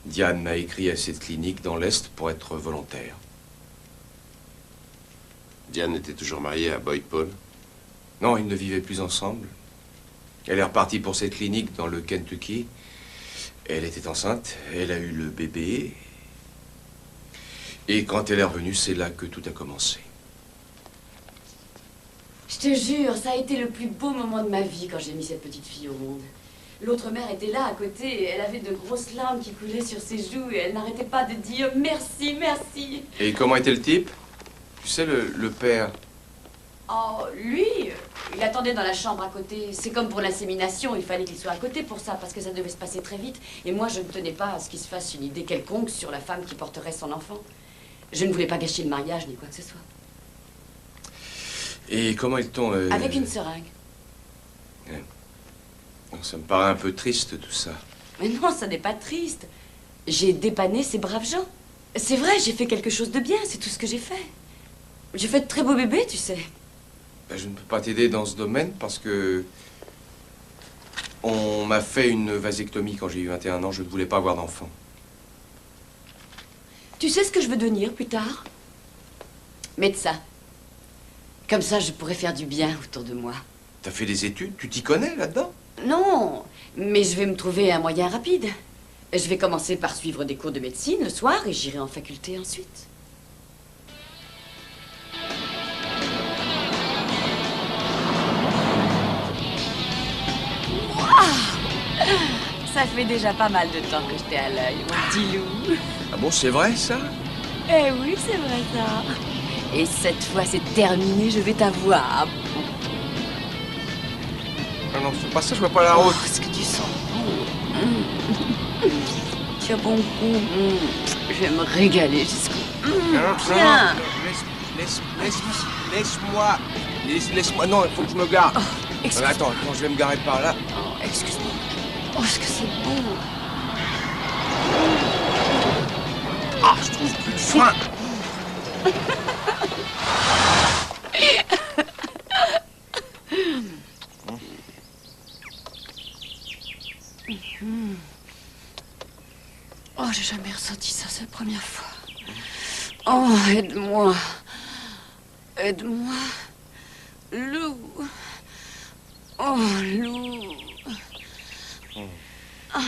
Diane m'a écrit à cette clinique dans l'Est pour être volontaire. Diane était toujours mariée à Boyd Paul? Non, ils ne vivaient plus ensemble. Elle est repartie pour cette clinique dans le Kentucky. Elle était enceinte, elle a eu le bébé. Et quand elle est revenue, c'est là que tout a commencé. Je te jure, ça a été le plus beau moment de ma vie quand j'ai mis cette petite fille au monde. L'autre mère était là à côté et elle avait de grosses larmes qui coulaient sur ses joues et elle n'arrêtait pas de dire merci, merci. Et comment était le type? Tu sais, le père. Oh, lui, il attendait dans la chambre à côté. C'est comme pour l'insémination, il fallait qu'il soit à côté pour ça parce que ça devait se passer très vite. Et moi, je ne tenais pas à ce qu'il se fasse une idée quelconque sur la femme qui porterait son enfant. Je ne voulais pas gâcher le mariage ni quoi que ce soit. Et comment ils t'ont... Avec une seringue. Ouais. Ça me paraît un peu triste, tout ça. Mais non, ça n'est pas triste. J'ai dépanné ces braves gens. C'est vrai, j'ai fait quelque chose de bien, c'est tout ce que j'ai fait. J'ai fait de très beaux bébés, tu sais. Ben, je ne peux pas t'aider dans ce domaine parce que... On m'a fait une vasectomie quand j'ai eu 21 ans. Je ne voulais pas avoir d'enfant. Tu sais ce que je veux devenir plus tard? Médecin. Comme ça, je pourrais faire du bien autour de moi. T'as fait des études? Tu t'y connais là-dedans? Non, mais je vais me trouver un moyen rapide. Je vais commencer par suivre des cours de médecine le soir et j'irai en faculté ensuite. Wow! Ça fait déjà pas mal de temps que je t'ai à l'œil, mon petit loup. Ah bon, c'est vrai, ça? Eh oui, c'est vrai, ça. Et cette fois, c'est terminé, je vais t'avoir. Non, non, c'est pas ça, je vois pas la route. Oh, est-ce que tu sens bon? Tu as bon goût. Je vais me régaler jusqu'au... Viens. Laisse-moi. Laisse-moi. Non, il faut que je me gare. Oh, attends, je vais me garer par là. Oh, excuse-moi. Oh, est-ce que c'est bon? Ah, je trouve plus de foin. Oh, j'ai jamais ressenti ça, c'est la première fois. Oh, aide-moi. Aide-moi. Lou. Oh, Lou. Ah.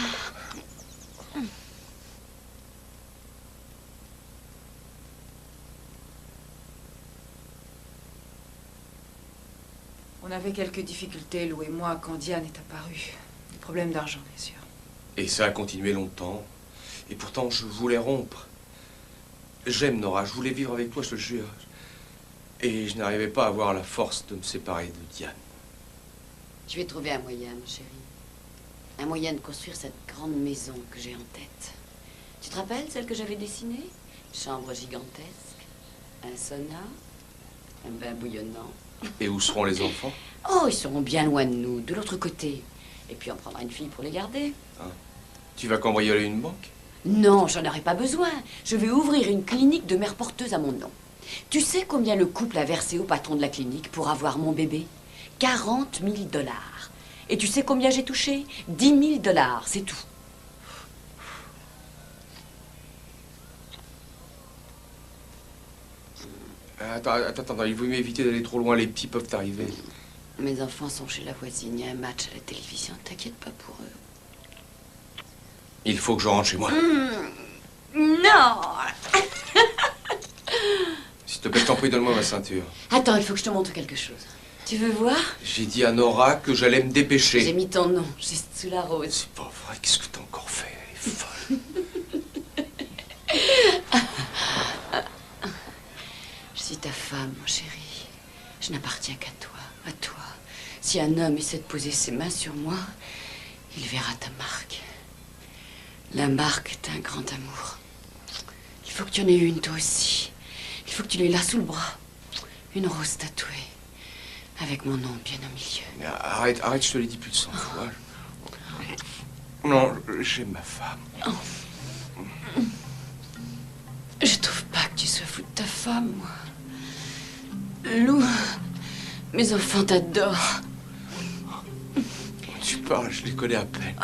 On avait quelques difficultés, Lou et moi, quand Diane est apparue. Des problèmes d'argent, bien sûr. Et ça a continué longtemps. Et pourtant, je voulais rompre. J'aime Nora, je voulais vivre avec toi, je te jure. Et je n'arrivais pas à avoir la force de me séparer de Diane. Je vais trouver un moyen, mon chéri. Un moyen de construire cette grande maison que j'ai en tête. Tu te rappelles celle que j'avais dessinée? Une chambre gigantesque, un sauna, un bain bouillonnant. Et où seront les enfants? Oh, ils seront bien loin de nous, de l'autre côté. Et puis on prendra une fille pour les garder. Hein? Tu vas cambrioler une banque? Non, j'en aurai pas besoin. Je vais ouvrir une clinique de mère porteuse à mon nom. Tu sais combien le couple a versé au patron de la clinique pour avoir mon bébé? 40 000 $. Et tu sais combien j'ai touché? 10 000 $, c'est tout. Attends, il vaut mieux éviter d'aller trop loin, les petits peuvent t'arriver. Mes enfants sont chez la voisine, il y a un match à la télévision, t'inquiète pas pour eux. Il faut que je rentre chez moi. Non. S'il te plaît, je t'en prie, donne-moi ma ceinture. Attends, il faut que je te montre quelque chose. Tu veux voir? J'ai dit à Nora que j'allais me dépêcher. J'ai mis ton nom, juste sous la rose. C'est pas vrai, qu'est-ce que t'as encore fait? Elle est folle. Je suis ta femme, mon chéri. Je n'appartiens qu'à toi, à toi. Si un homme essaie de poser ses mains sur moi, il verra ta marque. La marque d'un grand amour. Il faut que tu en aies une, toi aussi. Il faut que tu l'aies là sous le bras. Une rose tatouée. Avec mon nom bien au milieu. Mais arrête, je te l'ai dit plus de 100 fois. Non, j'aime ma femme. Oh. Je trouve pas que tu sois fou de ta femme, moi. Lou, mes enfants t'adorent. Tu parles, je les connais à peine.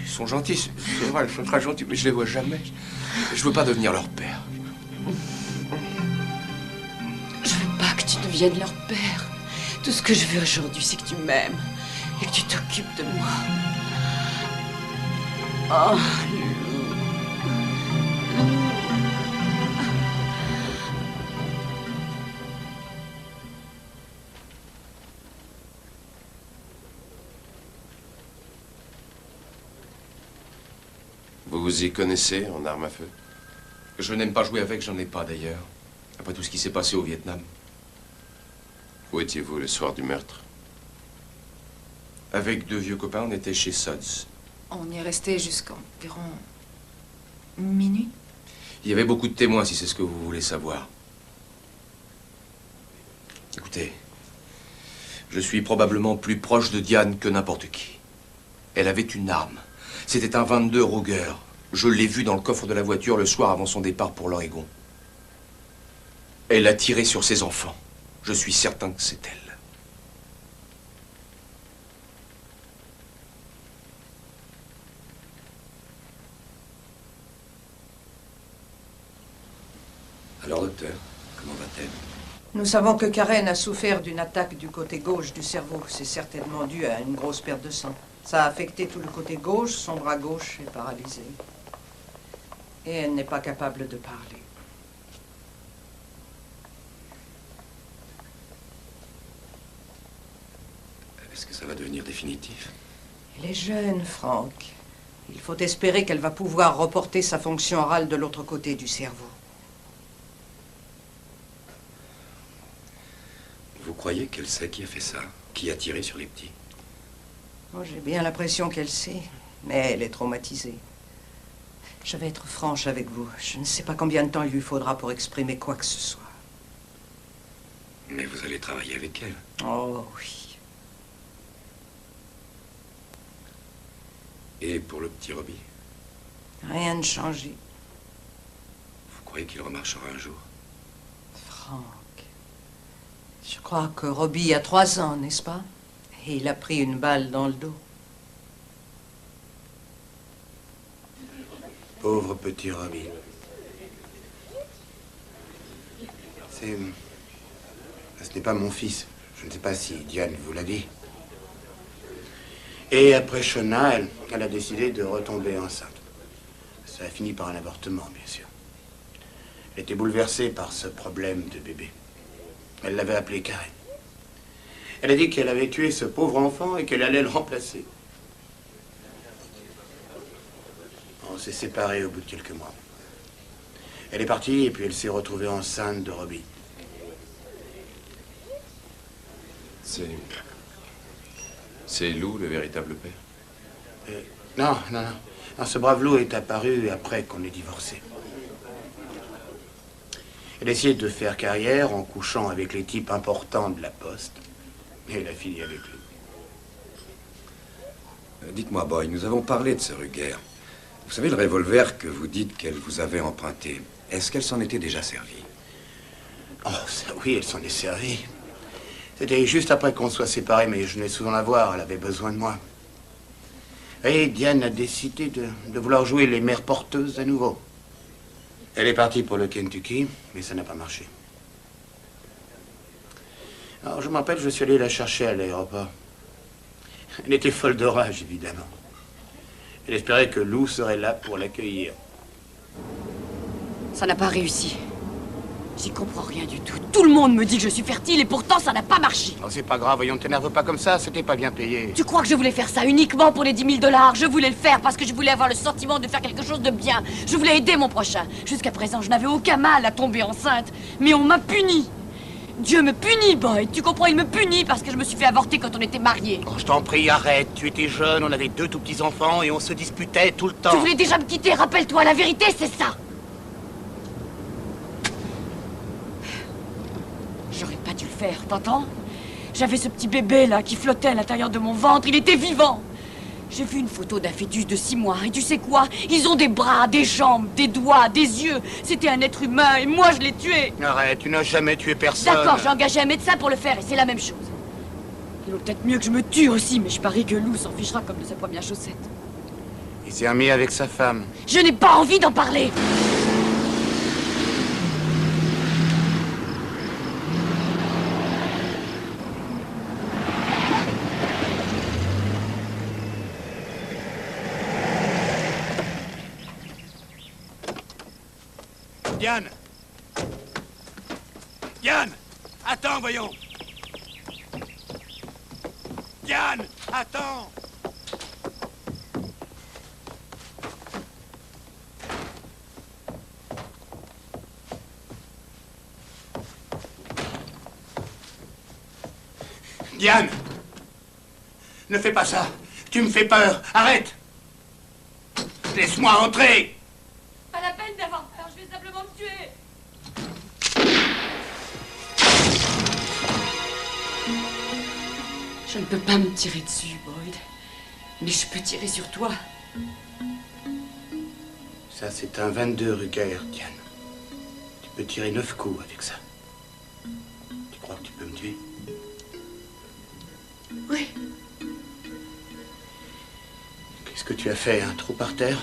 Ils sont gentils, c'est vrai, ils sont très gentils, mais je les vois jamais. Je veux pas devenir leur père. Je veux pas que tu deviennes leur père. Tout ce que je veux aujourd'hui, c'est que tu m'aimes et que tu t'occupes de moi. Oh, Vous vous y connaissez en armes à feu? Je n'aime pas jouer avec, j'en ai pas d'ailleurs. Après tout ce qui s'est passé au Vietnam. Où étiez-vous le soir du meurtre? Avec deux vieux copains, on était chez Suds. On y est resté jusqu'à environ minuit. Il y avait beaucoup de témoins, si c'est ce que vous voulez savoir. Écoutez, je suis probablement plus proche de Diane que n'importe qui. Elle avait une arme. C'était un 22 Ruger. Je l'ai vu dans le coffre de la voiture le soir avant son départ pour l'Oregon. Elle a tiré sur ses enfants. Je suis certain que c'est elle. Alors, docteur, comment va-t-elle? Nous savons que Karen a souffert d'une attaque du côté gauche du cerveau. C'est certainement dû à une grosse perte de sang. Ça a affecté tout le côté gauche, son bras gauche est paralysé. Et elle n'est pas capable de parler. Est-ce que ça va devenir définitif? Elle est jeune, Franck. Il faut espérer qu'elle va pouvoir reporter sa fonction orale de l'autre côté du cerveau. Vous croyez qu'elle sait qui a fait ça? Qui a tiré sur les petits? Oh, j'ai bien l'impression qu'elle sait, mais elle est traumatisée. Je vais être franche avec vous. Je ne sais pas combien de temps il lui faudra pour exprimer quoi que ce soit. Mais vous allez travailler avec elle? Oh, oui. Et pour le petit Robbie? Rien de changé. Vous croyez qu'il remarchera un jour? Franck, je crois que Robbie a 3 ans, n'est-ce pas? Et il a pris une balle dans le dos. Pauvre petit Robbie. Ce n'est pas mon fils. Je ne sais pas si Diane vous l'a dit. Et après Shona, elle a décidé de retomber enceinte. Ça a fini par un avortement, bien sûr. Elle était bouleversée par ce problème de bébé. Elle l'avait appelé Karen. Elle a dit qu'elle avait tué ce pauvre enfant et qu'elle allait le remplacer. On s'est séparés au bout de quelques mois. Elle est partie et puis elle s'est retrouvée enceinte de Robbie. C'est Lou, le véritable père? Non. Ce brave Lou est apparu après qu'on ait divorcé. Elle essayait de faire carrière en couchant avec les types importants de la poste. Et elle a fini avec lui. Dites-moi, Boy, nous avons parlé de ce Ruger. Vous savez, le revolver que vous dites qu'elle vous avait emprunté, est-ce qu'elle s'en était déjà servie? Oh, ça, oui, elle s'en est servie. C'était juste après qu'on soit séparés, mais je venais souvent la voir, elle avait besoin de moi. Et Diane a décidé de vouloir jouer les mères porteuses à nouveau. Elle est partie pour le Kentucky, mais ça n'a pas marché. Alors, je me rappelle, je suis allé la chercher à l'aéroport. Elle était folle de rage, évidemment. Elle espérait que Lou serait là pour l'accueillir. Ça n'a pas réussi. J'y comprends rien du tout. Tout le monde me dit que je suis fertile et pourtant ça n'a pas marché. Oh, c'est pas grave, voyons, ne t'énerve pas comme ça, c'était pas bien payé. Tu crois que je voulais faire ça uniquement pour les 10 000 $? Je voulais le faire parce que je voulais avoir le sentiment de faire quelque chose de bien. Je voulais aider mon prochain. Jusqu'à présent, je n'avais aucun mal à tomber enceinte. Mais on m'a puni. Dieu me punit, Boy. Tu comprends, il me punit parce que je me suis fait avorter quand on était mariés. Oh, je t'en prie, arrête. Tu étais jeune, on avait 2 tout petits enfants et on se disputait tout le temps. Tu voulais déjà me quitter, rappelle-toi, la vérité, c'est ça. J'aurais pas dû le faire, t'entends? J'avais ce petit bébé là qui flottait à l'intérieur de mon ventre, il était vivant. J'ai vu une photo d'un fœtus de 6 mois et tu sais quoi? Ils ont des bras, des jambes, des doigts, des yeux. C'était un être humain et moi je l'ai tué. Arrête, tu n'as jamais tué personne. D'accord, j'ai engagé un médecin pour le faire et c'est la même chose. Il vaut peut-être mieux que je me tue aussi, mais je parie que Lou s'en fichera comme de sa première chaussette. Il s'est remis avec sa femme. Je n'ai pas envie d'en parler. Diane! Diane! Attends, voyons! Diane! Attends! Diane! Ne fais pas ça! Tu me fais peur! Arrête! Laisse-moi entrer! Pas la peine d'avoir peur, je vais simplement me tuer. Je ne peux pas me tirer dessus, Boyd. Mais je peux tirer sur toi. Ça, c'est un 22 Ruger, Diane. Tu peux tirer 9 coups avec ça. Tu crois que tu peux me tuer? Oui. Qu'est-ce que tu as fait? Un trou par terre?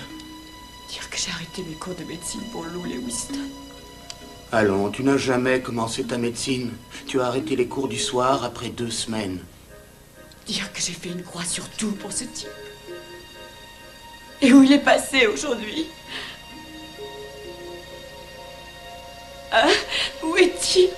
Dire que j'ai arrêté mes cours de médecine pour Lou Lewiston. Allons, tu n'as jamais commencé ta médecine. Tu as arrêté les cours du soir après 2 semaines. Dire que j'ai fait une croix sur tout pour ce type. Et où il est passé aujourd'hui? Hein? Où est-il?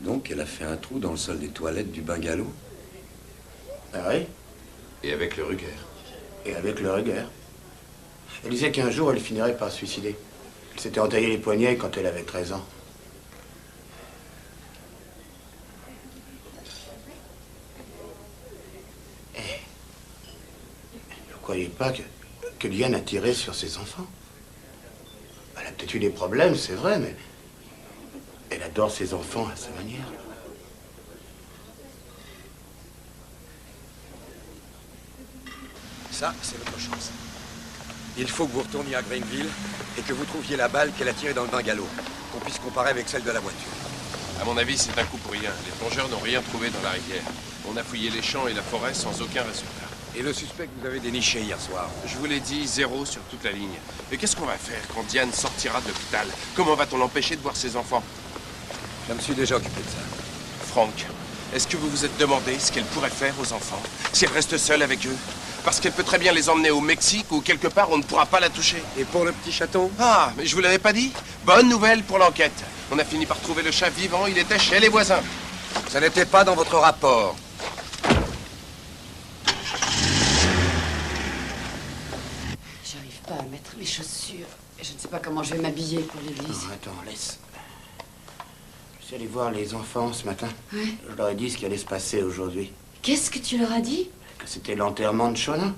Donc, elle a fait un trou dans le sol des toilettes du bungalow? Ah oui? Et avec le Ruger. Et avec le Ruger. Elle disait qu'un jour, elle finirait par se suicider. Elle s'était entaillé les poignets quand elle avait 13 ans. Ne croyez pas que Diane a tiré sur ses enfants. Elle a peut-être eu des problèmes, c'est vrai, mais elle adore ses enfants à sa manière. Ça, c'est votre chance. Il faut que vous retourniez à Greenville et que vous trouviez la balle qu'elle a tirée dans le bungalow, qu'on puisse comparer avec celle de la voiture. À mon avis, c'est un coup pour rien. Les plongeurs n'ont rien trouvé dans la rivière. On a fouillé les champs et la forêt sans aucun résultat. Et le suspect que vous avez déniché hier soir? Je vous l'ai dit, 0 sur toute la ligne. Et qu'est-ce qu'on va faire quand Diane sortira de l'hôpital? Comment va-t-on l'empêcher de voir ses enfants? Je me suis déjà occupé de ça. Franck, est-ce que vous vous êtes demandé ce qu'elle pourrait faire aux enfants si elle reste seule avec eux? Parce qu'elle peut très bien les emmener au Mexique ou quelque part on ne pourra pas la toucher. Et pour le petit chaton? Ah, mais je vous l'avais pas dit? Bonne nouvelle pour l'enquête. On a fini par trouver le chat vivant, il était chez les voisins. Ça n'était pas dans votre rapport. J'arrive pas à mettre mes chaussures. Et je ne sais pas comment je vais m'habiller pour l'église. Non, attends, laisse. Je suis allé voir les enfants ce matin. Ouais. Je leur ai dit ce qui allait se passer aujourd'hui. Qu'est-ce que tu leur as dit? Que c'était l'enterrement de Shona.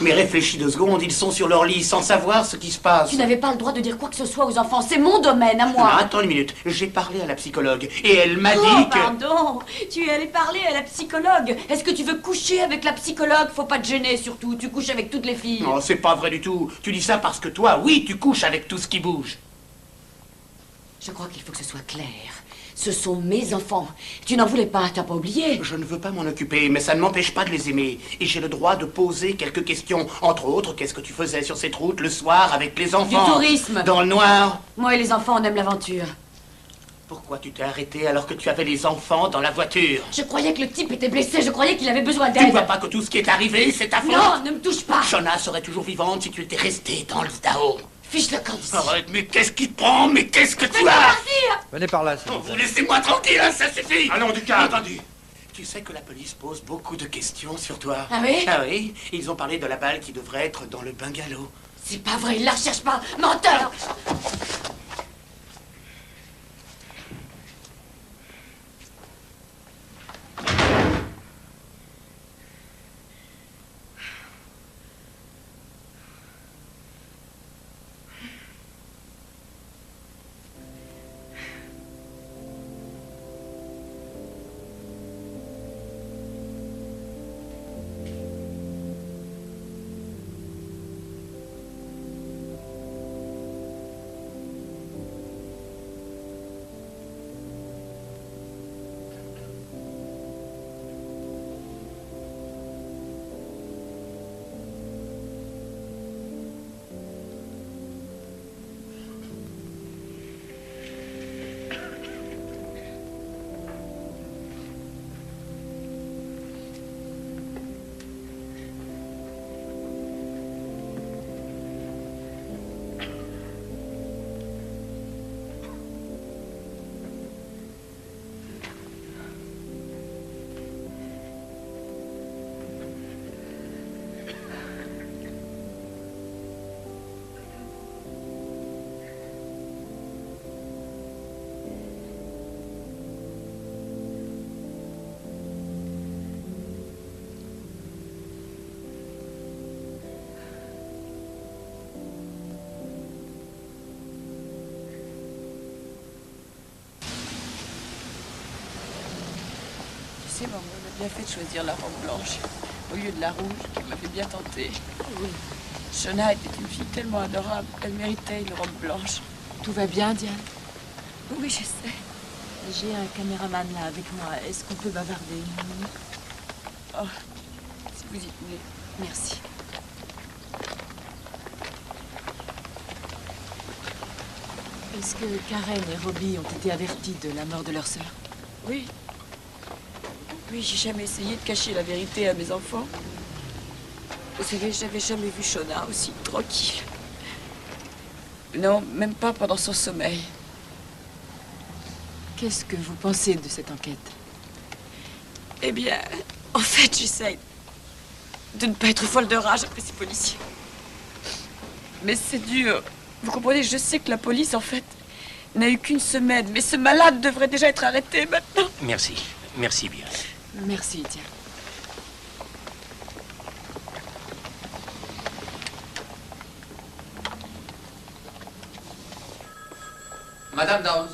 Mais réfléchis 2 secondes, ils sont sur leur lit sans savoir ce qui se passe. Tu n'avais pas le droit de dire quoi que ce soit aux enfants. C'est mon domaine, à moi. Non, attends une minute. J'ai parlé à la psychologue et elle m'a dit que... Pardon. Tu es allé parler à la psychologue. Est-ce que tu veux coucher avec la psychologue? Faut pas te gêner, surtout. Tu couches avec toutes les filles. Non, c'est pas vrai du tout. Tu dis ça parce que toi, oui, tu couches avec tout ce qui bouge. Je crois qu'il faut que ce soit clair. Ce sont mes enfants. Tu n'en voulais pas, t'as pas oublié? Je ne veux pas m'en occuper, mais ça ne m'empêche pas de les aimer. Et j'ai le droit de poser quelques questions. Entre autres, qu'est-ce que tu faisais sur cette route le soir avec les enfants? Du tourisme. Dans le noir. Moi et les enfants, on aime l'aventure. Pourquoi tu t'es arrêté alors que tu avais les enfants dans la voiture? Je croyais que le type était blessé, je croyais qu'il avait besoin d'aide. Tu ne vois pas que tout ce qui est arrivé, c'est ta faute? Non, ne me touche pas. Shona serait toujours vivante si tu étais resté dans l'Idaho. Fiche le camp d'ici. Arrête, mais qu'est-ce qui te prend? Mais qu'est-ce que tu as? Partir. Venez par là, Oh, vous laissez-moi tranquille, hein, ça suffit. Allons, du calme. Entendu. Tu sais que la police pose beaucoup de questions sur toi. Ah oui? Ah oui, ils ont parlé de la balle qui devrait être dans le bungalow. C'est pas vrai, il la recherche pas. Menteur. sais, maman, on a bien fait de choisir la robe blanche au lieu de la rouge, qui m'avait bien tentée. Oui. Shona était une fille tellement adorable. Elle méritait une robe blanche. Tout va bien, Diane? Oui, je sais. J'ai un caméraman là avec moi. Est-ce qu'on peut bavarder une minute? Oh, si vous y tenez. Merci. Est-ce que Karen et Robbie ont été avertis de la mort de leur sœur? Oui. Oui, j'ai jamais essayé de cacher la vérité à mes enfants. Vous savez, j'avais jamais vu Shona aussi tranquille. Non, même pas pendant son sommeil. Qu'est-ce que vous pensez de cette enquête? Eh bien, en fait, j'essaye de ne pas être folle de rage après ces policiers. Mais c'est dur. Vous comprenez, je sais que la police, en fait, n'a eu qu'une semaine. Mais ce malade devrait déjà être arrêté maintenant. Merci. Merci bien. Merci, Diane. Madame Downs.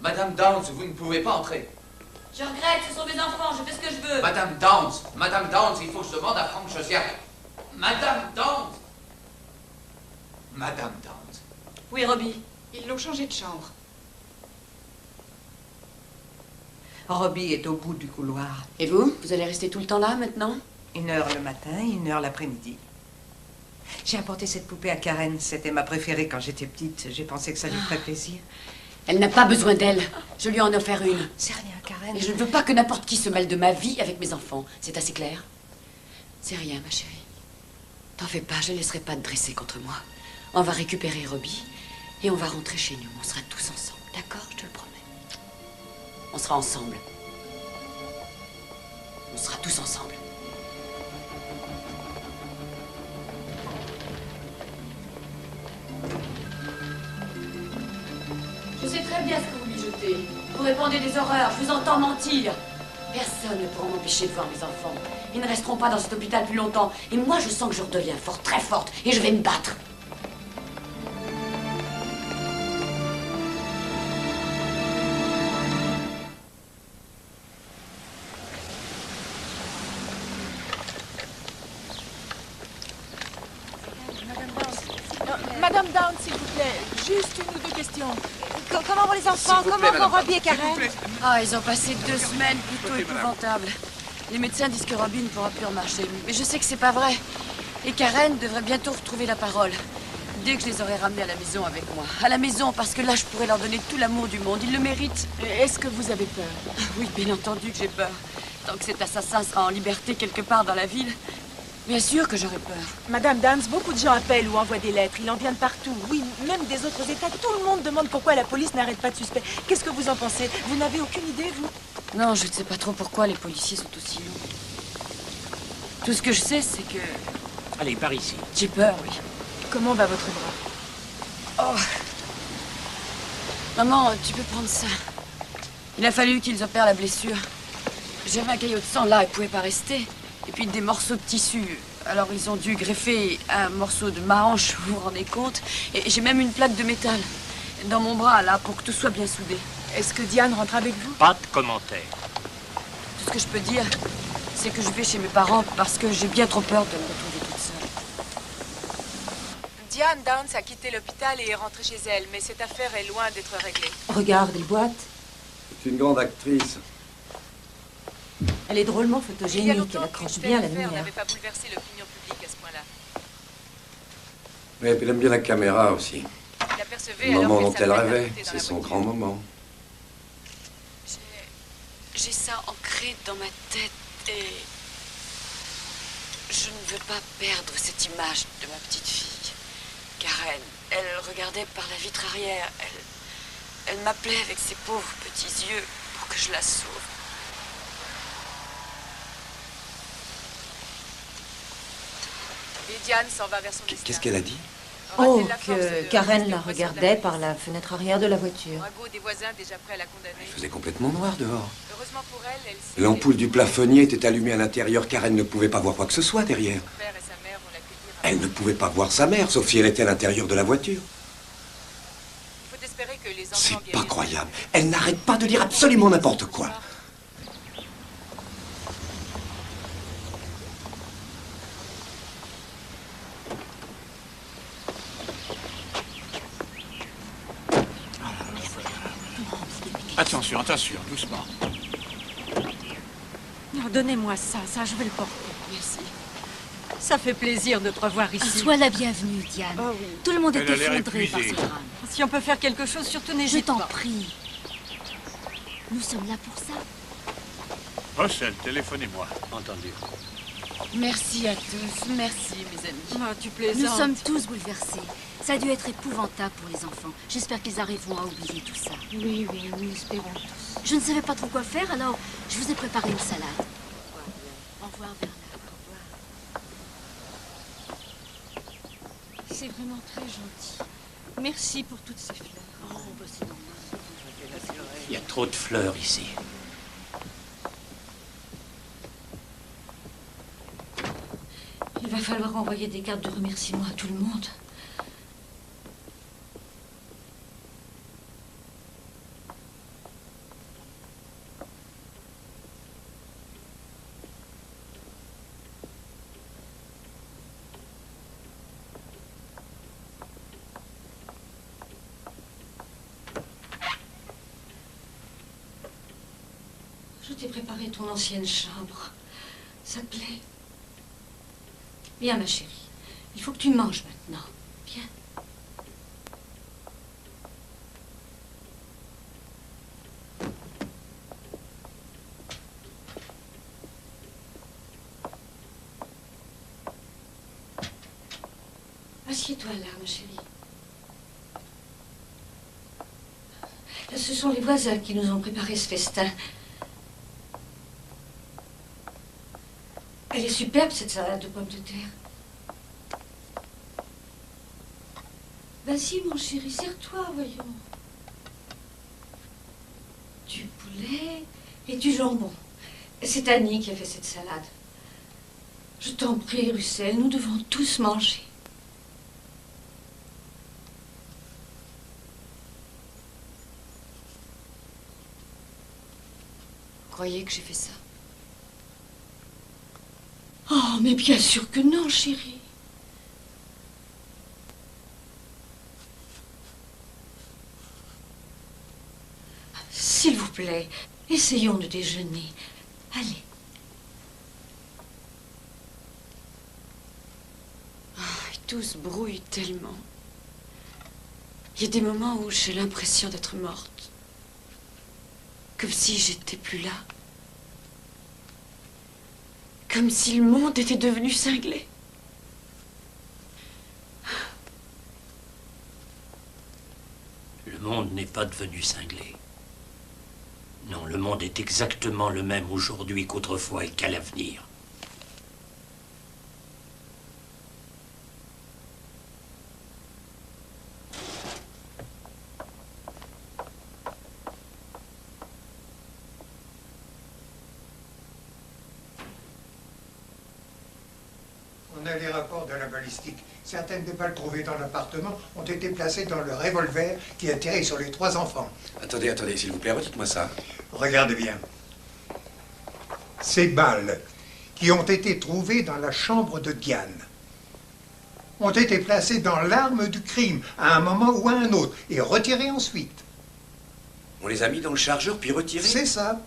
Madame Downs, vous ne pouvez pas entrer. Je regrette, ce sont mes enfants, je fais ce que je veux. Madame Downs, il faut que je demande à Frank Josiah. Madame Downs. Madame Downs. Oui, Robbie. Ils l'ont changé de chambre. Robbie est au bout du couloir. Et vous? Vous allez rester tout le temps là, maintenant? 1 heure le matin, 1 heure l'après-midi. J'ai apporté cette poupée à Karen. C'était ma préférée quand j'étais petite. J'ai pensé que ça lui ferait plaisir. Elle n'a pas besoin d'elle. Je lui en ai offert une. C'est rien, Karen. Et je ne veux pas que n'importe qui se mêle de ma vie avec mes enfants. C'est assez clair? C'est rien, ma chérie. T'en fais pas, je ne laisserai pas te dresser contre moi. On va récupérer Robbie et on va rentrer chez nous. On sera tous ensemble, d'accord? Je te le promets. On sera ensemble. On sera tous ensemble. Je sais très bien ce que vous lui jetez. Vous répandez des horreurs, je vous entends mentir. Personne ne pourra m'empêcher de voir mes enfants. Ils ne resteront pas dans cet hôpital plus longtemps. Et moi, je sens que je redeviens forte, très forte, et je vais me battre. Madame Downs, s'il vous plaît, juste 1 ou 2 questions. Comment vont les enfants? Comment vont Robbie et Karen? Ah, ils ont passé 2 semaines plutôt épouvantables. Les médecins disent que Robbie ne pourra plus remarcher. Mais je sais que c'est pas vrai. Et Karen devrait bientôt retrouver la parole. Dès que je les aurai ramenés à la maison avec moi. À la maison, parce que là, je pourrais leur donner tout l'amour du monde. Ils le méritent. Est-ce que vous avez peur? Oui, bien entendu que j'ai peur. Tant que cet assassin sera en liberté quelque part dans la ville, bien sûr que j'aurai peur. Madame Downs, beaucoup de gens appellent ou envoient des lettres. Il en vient de partout. Oui, même des autres États. Tout le monde demande pourquoi la police n'arrête pas de suspects. Qu'est-ce que vous en pensez? Vous n'avez aucune idée, vous? Non, je ne sais pas trop pourquoi les policiers sont aussi longs. Tout ce que je sais, c'est que... Allez, par ici. J'ai peur, oui. Comment va votre bras? Oh. Maman, tu peux prendre ça. Il a fallu qu'ils opèrent la blessure. J'avais un caillot de sang là, il ne pouvait pas rester. Et puis des morceaux de tissu. Alors ils ont dû greffer un morceau de ma hanche, vous vous rendez compte? Et j'ai même une plaque de métal dans mon bras, là, pour que tout soit bien soudé. Est-ce que Diane rentre avec vous? Pas de commentaire. Tout ce que je peux dire, c'est que je vais chez mes parents parce que j'ai bien trop peur de me retrouver toute seule. Diane Downs a quitté l'hôpital et est rentrée chez elle, mais cette affaire est loin d'être réglée. Regarde, elle boite. C'est une grande actrice. Elle est drôlement Il y a photogénique, longtemps elle accroche qu'une bien telle la affaire lumière. n'avait pas bouleversé l'opinion publique à ce point-là. Mais elle aime bien la caméra aussi. Il apercevait Le alors moment qu'elle dont elle s'apprête à rêvait, monter dans c'est la son voiture. grand moment. J'ai ça ancré dans ma tête et je ne veux pas perdre cette image de ma petite fille. Karen, elle regardait par la vitre arrière. Elle m'appelait avec ses pauvres petits yeux pour que je la sauve. Et Diane s'en va vers son destin. Qu'est-ce qu'elle a dit? Oh, que Karen la regardait par la fenêtre arrière de la voiture. Rago des voisins déjà prêts à la condamner. Il faisait complètement noir dehors. Heureusement pour elle, elle sait L'ampoule du plafonnier était allumée à l'intérieur. Karen ne pouvait pas voir quoi que ce soit derrière. que son père et sa mère vont l'accueillir. Elle ne pouvait pas voir sa mère, sauf si elle était à l'intérieur de la voiture. Il faut espérer que les enfants C'est pas guériront. croyable. Elle n'arrête pas de dire absolument n'importe quoi. Attention, attention, doucement. Non, donnez-moi ça, je vais le porter. Merci. Ça fait plaisir de te revoir ici. Sois la bienvenue, Diane. Oh oui. Tout le monde Elle est a l'air effondré par ce épuisée. drame. Si on peut faire quelque chose, surtout Je n'hésite t'en pas. prie. Nous sommes là pour ça. Russell, téléphonez-moi. Entendu. Merci à tous. Merci, mes amis. Ah, tu plaisantes. Nous sommes tous bouleversés. Ça a dû être épouvantable pour les enfants. J'espère qu'ils arriveront à oublier tout ça. Oui, nous espérons tous. Je ne savais pas trop quoi faire, alors je vous ai préparé une salade. Au revoir, Bernard. C'est vraiment très gentil. Merci pour toutes ces fleurs. Oh, bah c'est normal. Il y a trop de fleurs ici. Il va falloir envoyer des cartes de remerciement à tout le monde. Je t'ai préparé ton ancienne chambre. Ça te plaît? Viens, ma chérie. Il faut que tu manges maintenant. Viens. Assieds-toi là, ma chérie. Ce sont les voisins qui nous ont préparé ce festin. Elle est superbe, cette salade de pommes de terre. Vas-y, mon chéri, serre-toi, voyons. Du poulet et du jambon. C'est Annie qui a fait cette salade. Je t'en prie, Russell, nous devons tous manger. Vous croyez que j'ai fait ça? Oh, mais bien sûr que non, chérie. S'il vous plaît, essayons de déjeuner. Allez. Tout se brouille tellement. Il y a des moments où j'ai l'impression d'être morte. Comme si j'étais plus là. Comme si le monde était devenu cinglé. Le monde n'est pas devenu cinglé. Non, le monde est exactement le même aujourd'hui qu'autrefois et qu'à l'avenir. On a les rapports de la balistique. Certaines des balles trouvées dans l'appartement ont été placées dans le revolver qui a tiré sur les 3 enfants. Attendez, s'il vous plaît, redites-moi ça. Regardez bien. Ces balles qui ont été trouvées dans la chambre de Diane ont été placées dans l'arme du crime à un moment ou à un autre et retirées ensuite. On les a mis dans le chargeur puis retirés? C'est ça.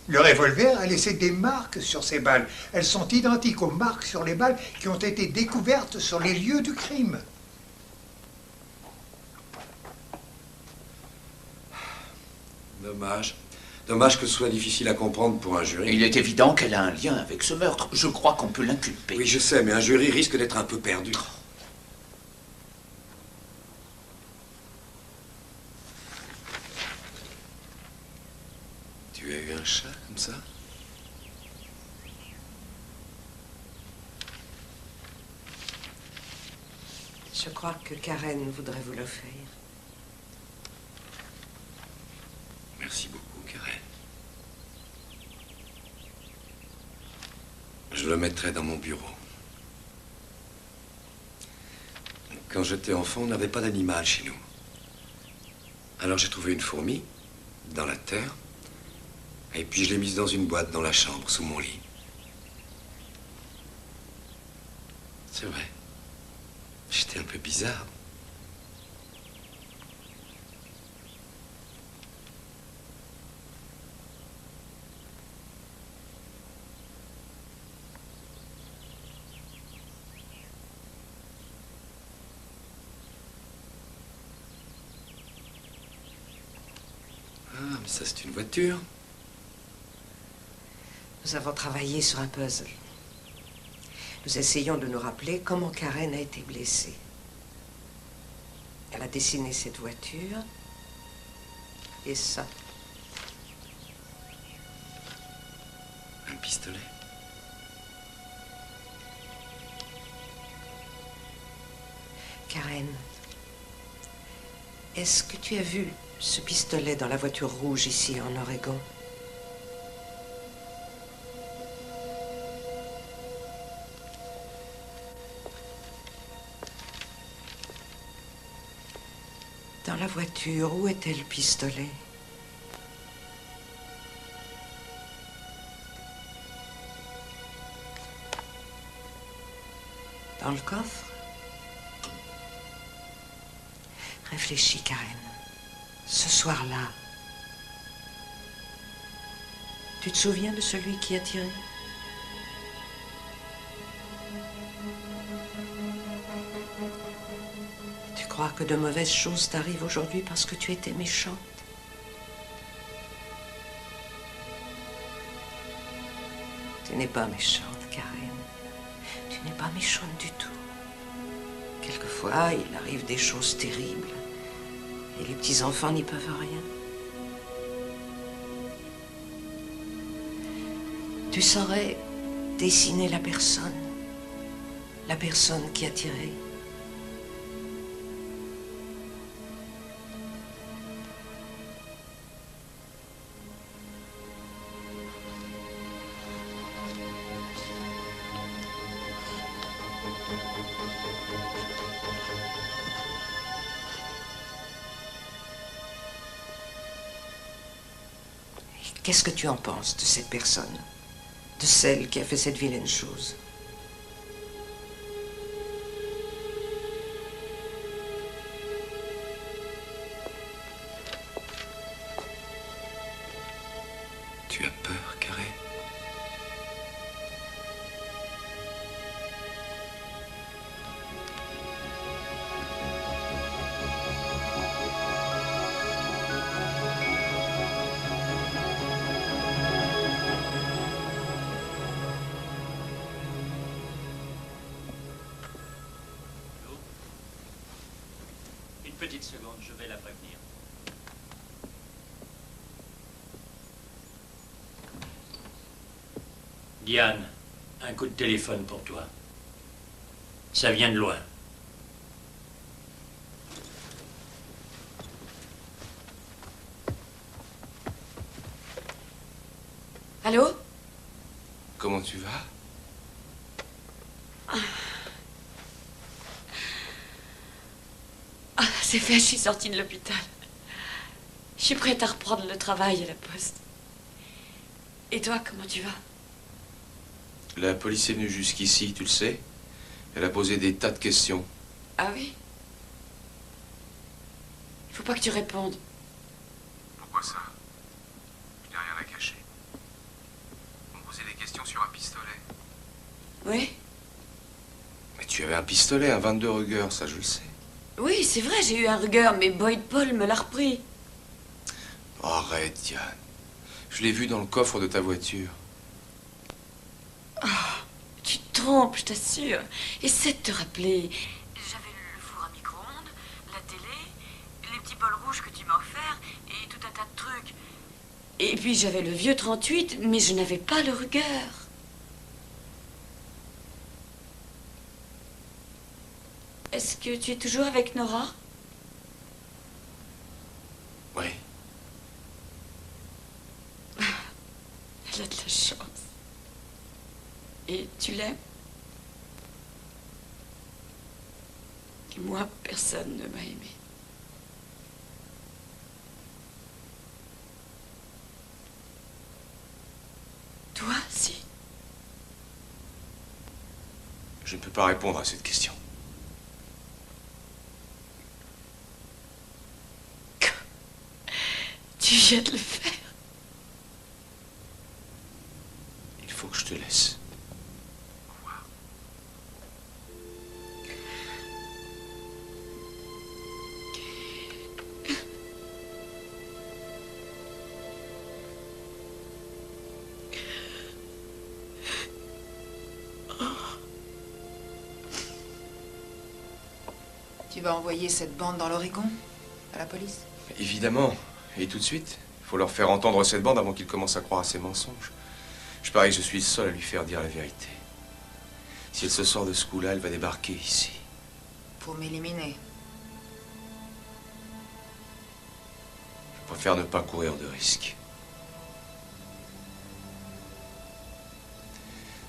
Le revolver a laissé des marques sur ces balles. Elles sont identiques aux marques sur les balles qui ont été découvertes sur les lieux du crime. Dommage. Dommage que ce soit difficile à comprendre pour un jury. Il est évident qu'elle a un lien avec ce meurtre. Je crois qu'on peut l'inculper. Oui, je sais, mais un jury risque d'être un peu perdu. Tu as eu un chat comme ça? Je crois que Karen voudrait vous l'offrir. Merci beaucoup, Karen. Je le mettrai dans mon bureau. Quand j'étais enfant, on n'avait pas d'animal chez nous. Alors j'ai trouvé une fourmi dans la terre, et puis je l'ai mise dans une boîte dans la chambre, sous mon lit. C'est vrai. J'étais un peu bizarre. mais ça c'est une voiture. Nous avons travaillé sur un puzzle. Nous essayons de nous rappeler comment Karen a été blessée. Elle a dessiné cette voiture et ça. Un pistolet. Karen, est-ce que tu as vu ce pistolet dans la voiture rouge ici en Oregon? Dans la voiture, où était le pistolet? Dans le coffre? Réfléchis, Karen. Ce soir-là, tu te souviens de celui qui a tiré? Tu crois que de mauvaises choses t'arrivent aujourd'hui parce que tu étais méchante? Tu n'es pas méchante, Karen. Tu n'es pas méchante du tout. Quelquefois, il arrive des choses terribles. Et les petits-enfants n'y peuvent rien. Tu saurais dessiner la personne qui a tiré. Qu'est-ce que tu en penses de cette personne? De celle qui a fait cette vilaine chose? Tu as peur, Karen? Une petite seconde, je vais la prévenir. Diane, un coup de téléphone pour toi. Ça vient de loin. Allô? Comment tu vas? Ah, c'est fait, je suis sortie de l'hôpital. Je suis prête à reprendre le travail à la poste. Et toi, comment tu vas? La police est venue jusqu'ici, tu le sais. Elle a posé des tas de questions. Ah oui? Il faut pas que tu répondes. Pourquoi ça? Je n'ai rien à cacher. On me posait des questions sur un pistolet. Oui? Mais tu avais un pistolet, un 22 Ruger, ça je le sais. Oui, c'est vrai, j'ai eu un Ruger, mais Boyd Paul me l'a repris. Arrête, Diane. Je l'ai vu dans le coffre de ta voiture. Oh, tu te trompes, je t'assure. Essaie de te rappeler. J'avais le four à micro-ondes, la télé, les petits bols rouges que tu m'as offerts et tout un tas de trucs. Et puis j'avais le vieux 38, mais je n'avais pas le Ruger. Est-ce que tu es toujours avec Nora? Oui. Elle a de la chance. Et tu l'aimes? Et moi, personne ne m'a aimé. Toi, si. Je ne peux pas répondre à cette question. Tu viens de le faire. Il faut que je te laisse. Tu vas envoyer cette bande dans l'Oregon? À la police? Évidemment. Et tout de suite. Il faut leur faire entendre cette bande avant qu'ils commencent à croire à ses mensonges. Je parie que je suis seul à lui faire dire la vérité. Si elle se sort de ce coup-là, elle va débarquer ici. Pour m'éliminer. Je préfère ne pas courir de risques.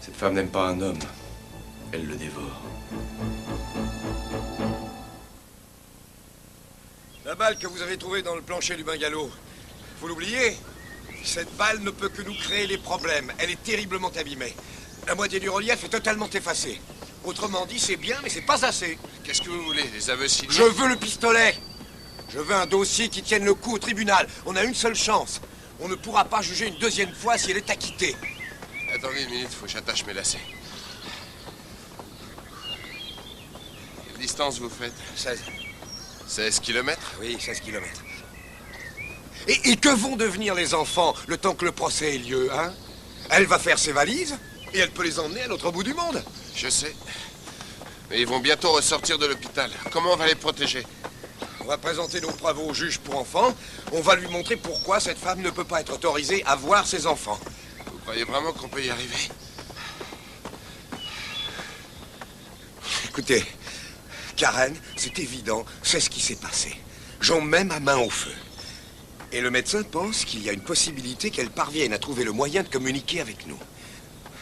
Cette femme n'aime pas un homme. Elle le dévore. La balle que vous avez trouvée dans le plancher du bungalow, vous l'oubliez? Cette balle ne peut que nous créer des problèmes. Elle est terriblement abîmée. La moitié du relief est totalement effacée. Autrement dit, c'est bien, mais c'est pas assez. Qu'est-ce que vous voulez? Les aveux signés? Je veux le pistolet. Je veux un dossier qui tienne le coup au tribunal. On a une seule chance. On ne pourra pas juger une deuxième fois si elle est acquittée. Attendez une minute, faut que j'attache mes lacets. Quelle distance vous faites? 16. 16 kilomètres? Oui, 16 kilomètres. Et que vont devenir les enfants le temps que le procès ait lieu, hein? Elle va faire ses valises et elle peut les emmener à l'autre bout du monde. Je sais. Mais ils vont bientôt ressortir de l'hôpital. Comment on va les protéger? On va présenter nos preuves au juge pour enfants. On va lui montrer pourquoi cette femme ne peut pas être autorisée à voir ses enfants. Vous croyez vraiment qu'on peut y arriver? Écoutez, Karen, c'est évident, c'est ce qui s'est passé. J'en mets ma main au feu. Et le médecin pense qu'il y a une possibilité qu'elle parvienne à trouver le moyen de communiquer avec nous.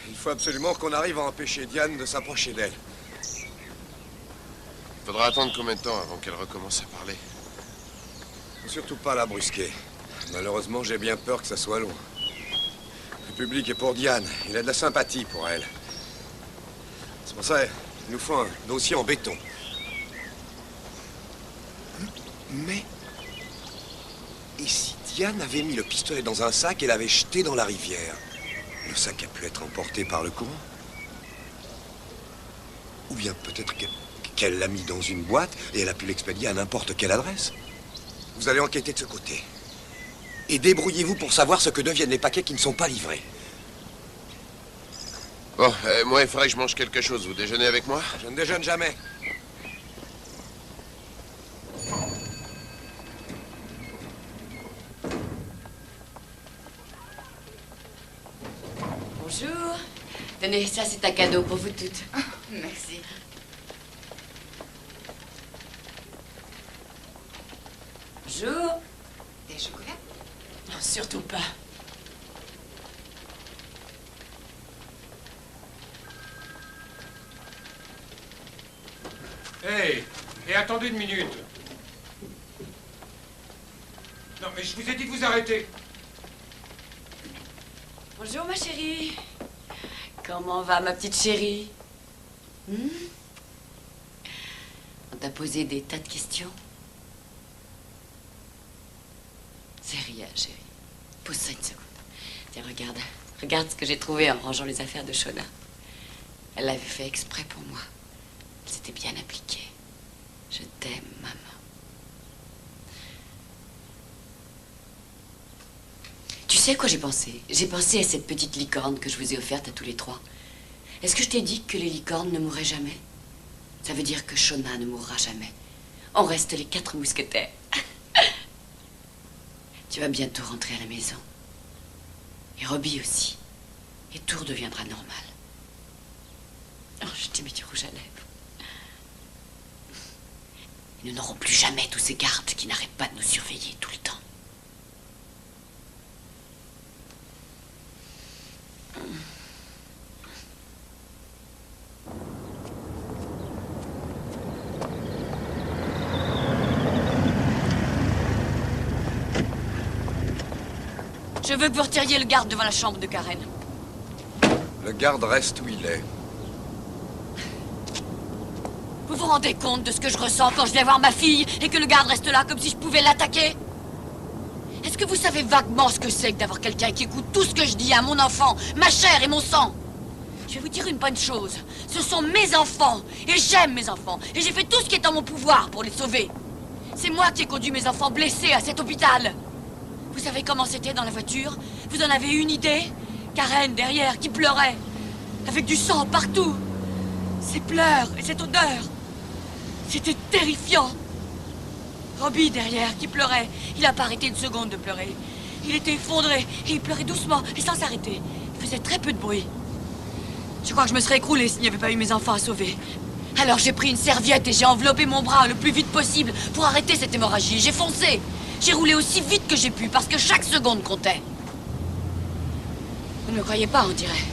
Il faut absolument qu'on arrive à empêcher Diane de s'approcher d'elle. Il faudra attendre combien de temps avant qu'elle recommence à parler? Faut surtout pas la brusquer. Malheureusement, j'ai bien peur que ça soit long. Le public est pour Diane. Il a de la sympathie pour elle. C'est pour ça qu'il nous faut un dossier en béton. Mais... et si Diane avait mis le pistolet dans un sac et l'avait jeté dans la rivière? Le sac a pu être emporté par le courant. Ou bien peut-être qu'elle l'a mis dans une boîte et elle a pu l'expédier à n'importe quelle adresse. Vous allez enquêter de ce côté. Et débrouillez-vous pour savoir ce que deviennent les paquets qui ne sont pas livrés. Bon, moi, il faudrait que je mange quelque chose. Vous déjeunez avec moi? Je ne déjeune jamais. Bonjour. Tenez, ça c'est un cadeau pour vous toutes. Oh, merci. Bonjour. Des chocolats? Non, surtout pas. Hey, et attendez une minute. Non, mais je vous ai dit de vous arrêter. Bonjour ma chérie. Comment va ma petite chérie? On t'a posé des tas de questions? C'est rien, chérie. Pose ça une seconde. Tiens, regarde. Regarde ce que j'ai trouvé en rangeant les affaires de Shona. Elle l'avait fait exprès pour moi. Elle s'était bien appliquée. Je t'aime, maman. Tu sais à quoi j'ai pensé? J'ai pensé à cette petite licorne que je vous ai offerte à tous les trois. Est-ce que je t'ai dit que les licornes ne mourraient jamais? Ça veut dire que Shona ne mourra jamais. On reste les 4 mousquetaires. Tu vas bientôt rentrer à la maison. Et Robbie aussi. Et tout redeviendra normal. Oh, je t'ai mis du rouge à lèvres. Et nous n'aurons plus jamais tous ces gardes qui n'arrêtent pas de nous surveiller tout le temps. Je veux que vous retiriez le garde devant la chambre de Karen. Le garde reste où il est. Vous vous rendez compte de ce que je ressens quand je viens voir ma fille et que le garde reste là comme si je pouvais l'attaquer? Est-ce que vous savez vaguement ce que c'est que d'avoir quelqu'un qui écoute tout ce que je dis à mon enfant, ma chair et mon sang? Je vais vous dire une bonne chose. Ce sont mes enfants et j'aime mes enfants et j'ai fait tout ce qui est en mon pouvoir pour les sauver. C'est moi qui ai conduit mes enfants blessés à cet hôpital. Vous savez comment c'était dans la voiture? Vous en avez une idée? Karen derrière qui pleurait, avec du sang partout. Ces pleurs et cette odeur. C'était terrifiant. Robbie, derrière, qui pleurait. Il n'a pas arrêté une seconde de pleurer. Il était effondré, et il pleurait doucement, et sans s'arrêter. Il faisait très peu de bruit. Je crois que je me serais écroulée s'il n'y avait pas eu mes enfants à sauver. Alors j'ai pris une serviette et j'ai enveloppé mon bras le plus vite possible pour arrêter cette hémorragie. J'ai foncé. J'ai roulé aussi vite que j'ai pu, parce que chaque seconde comptait. Vous ne me croyez pas, on dirait.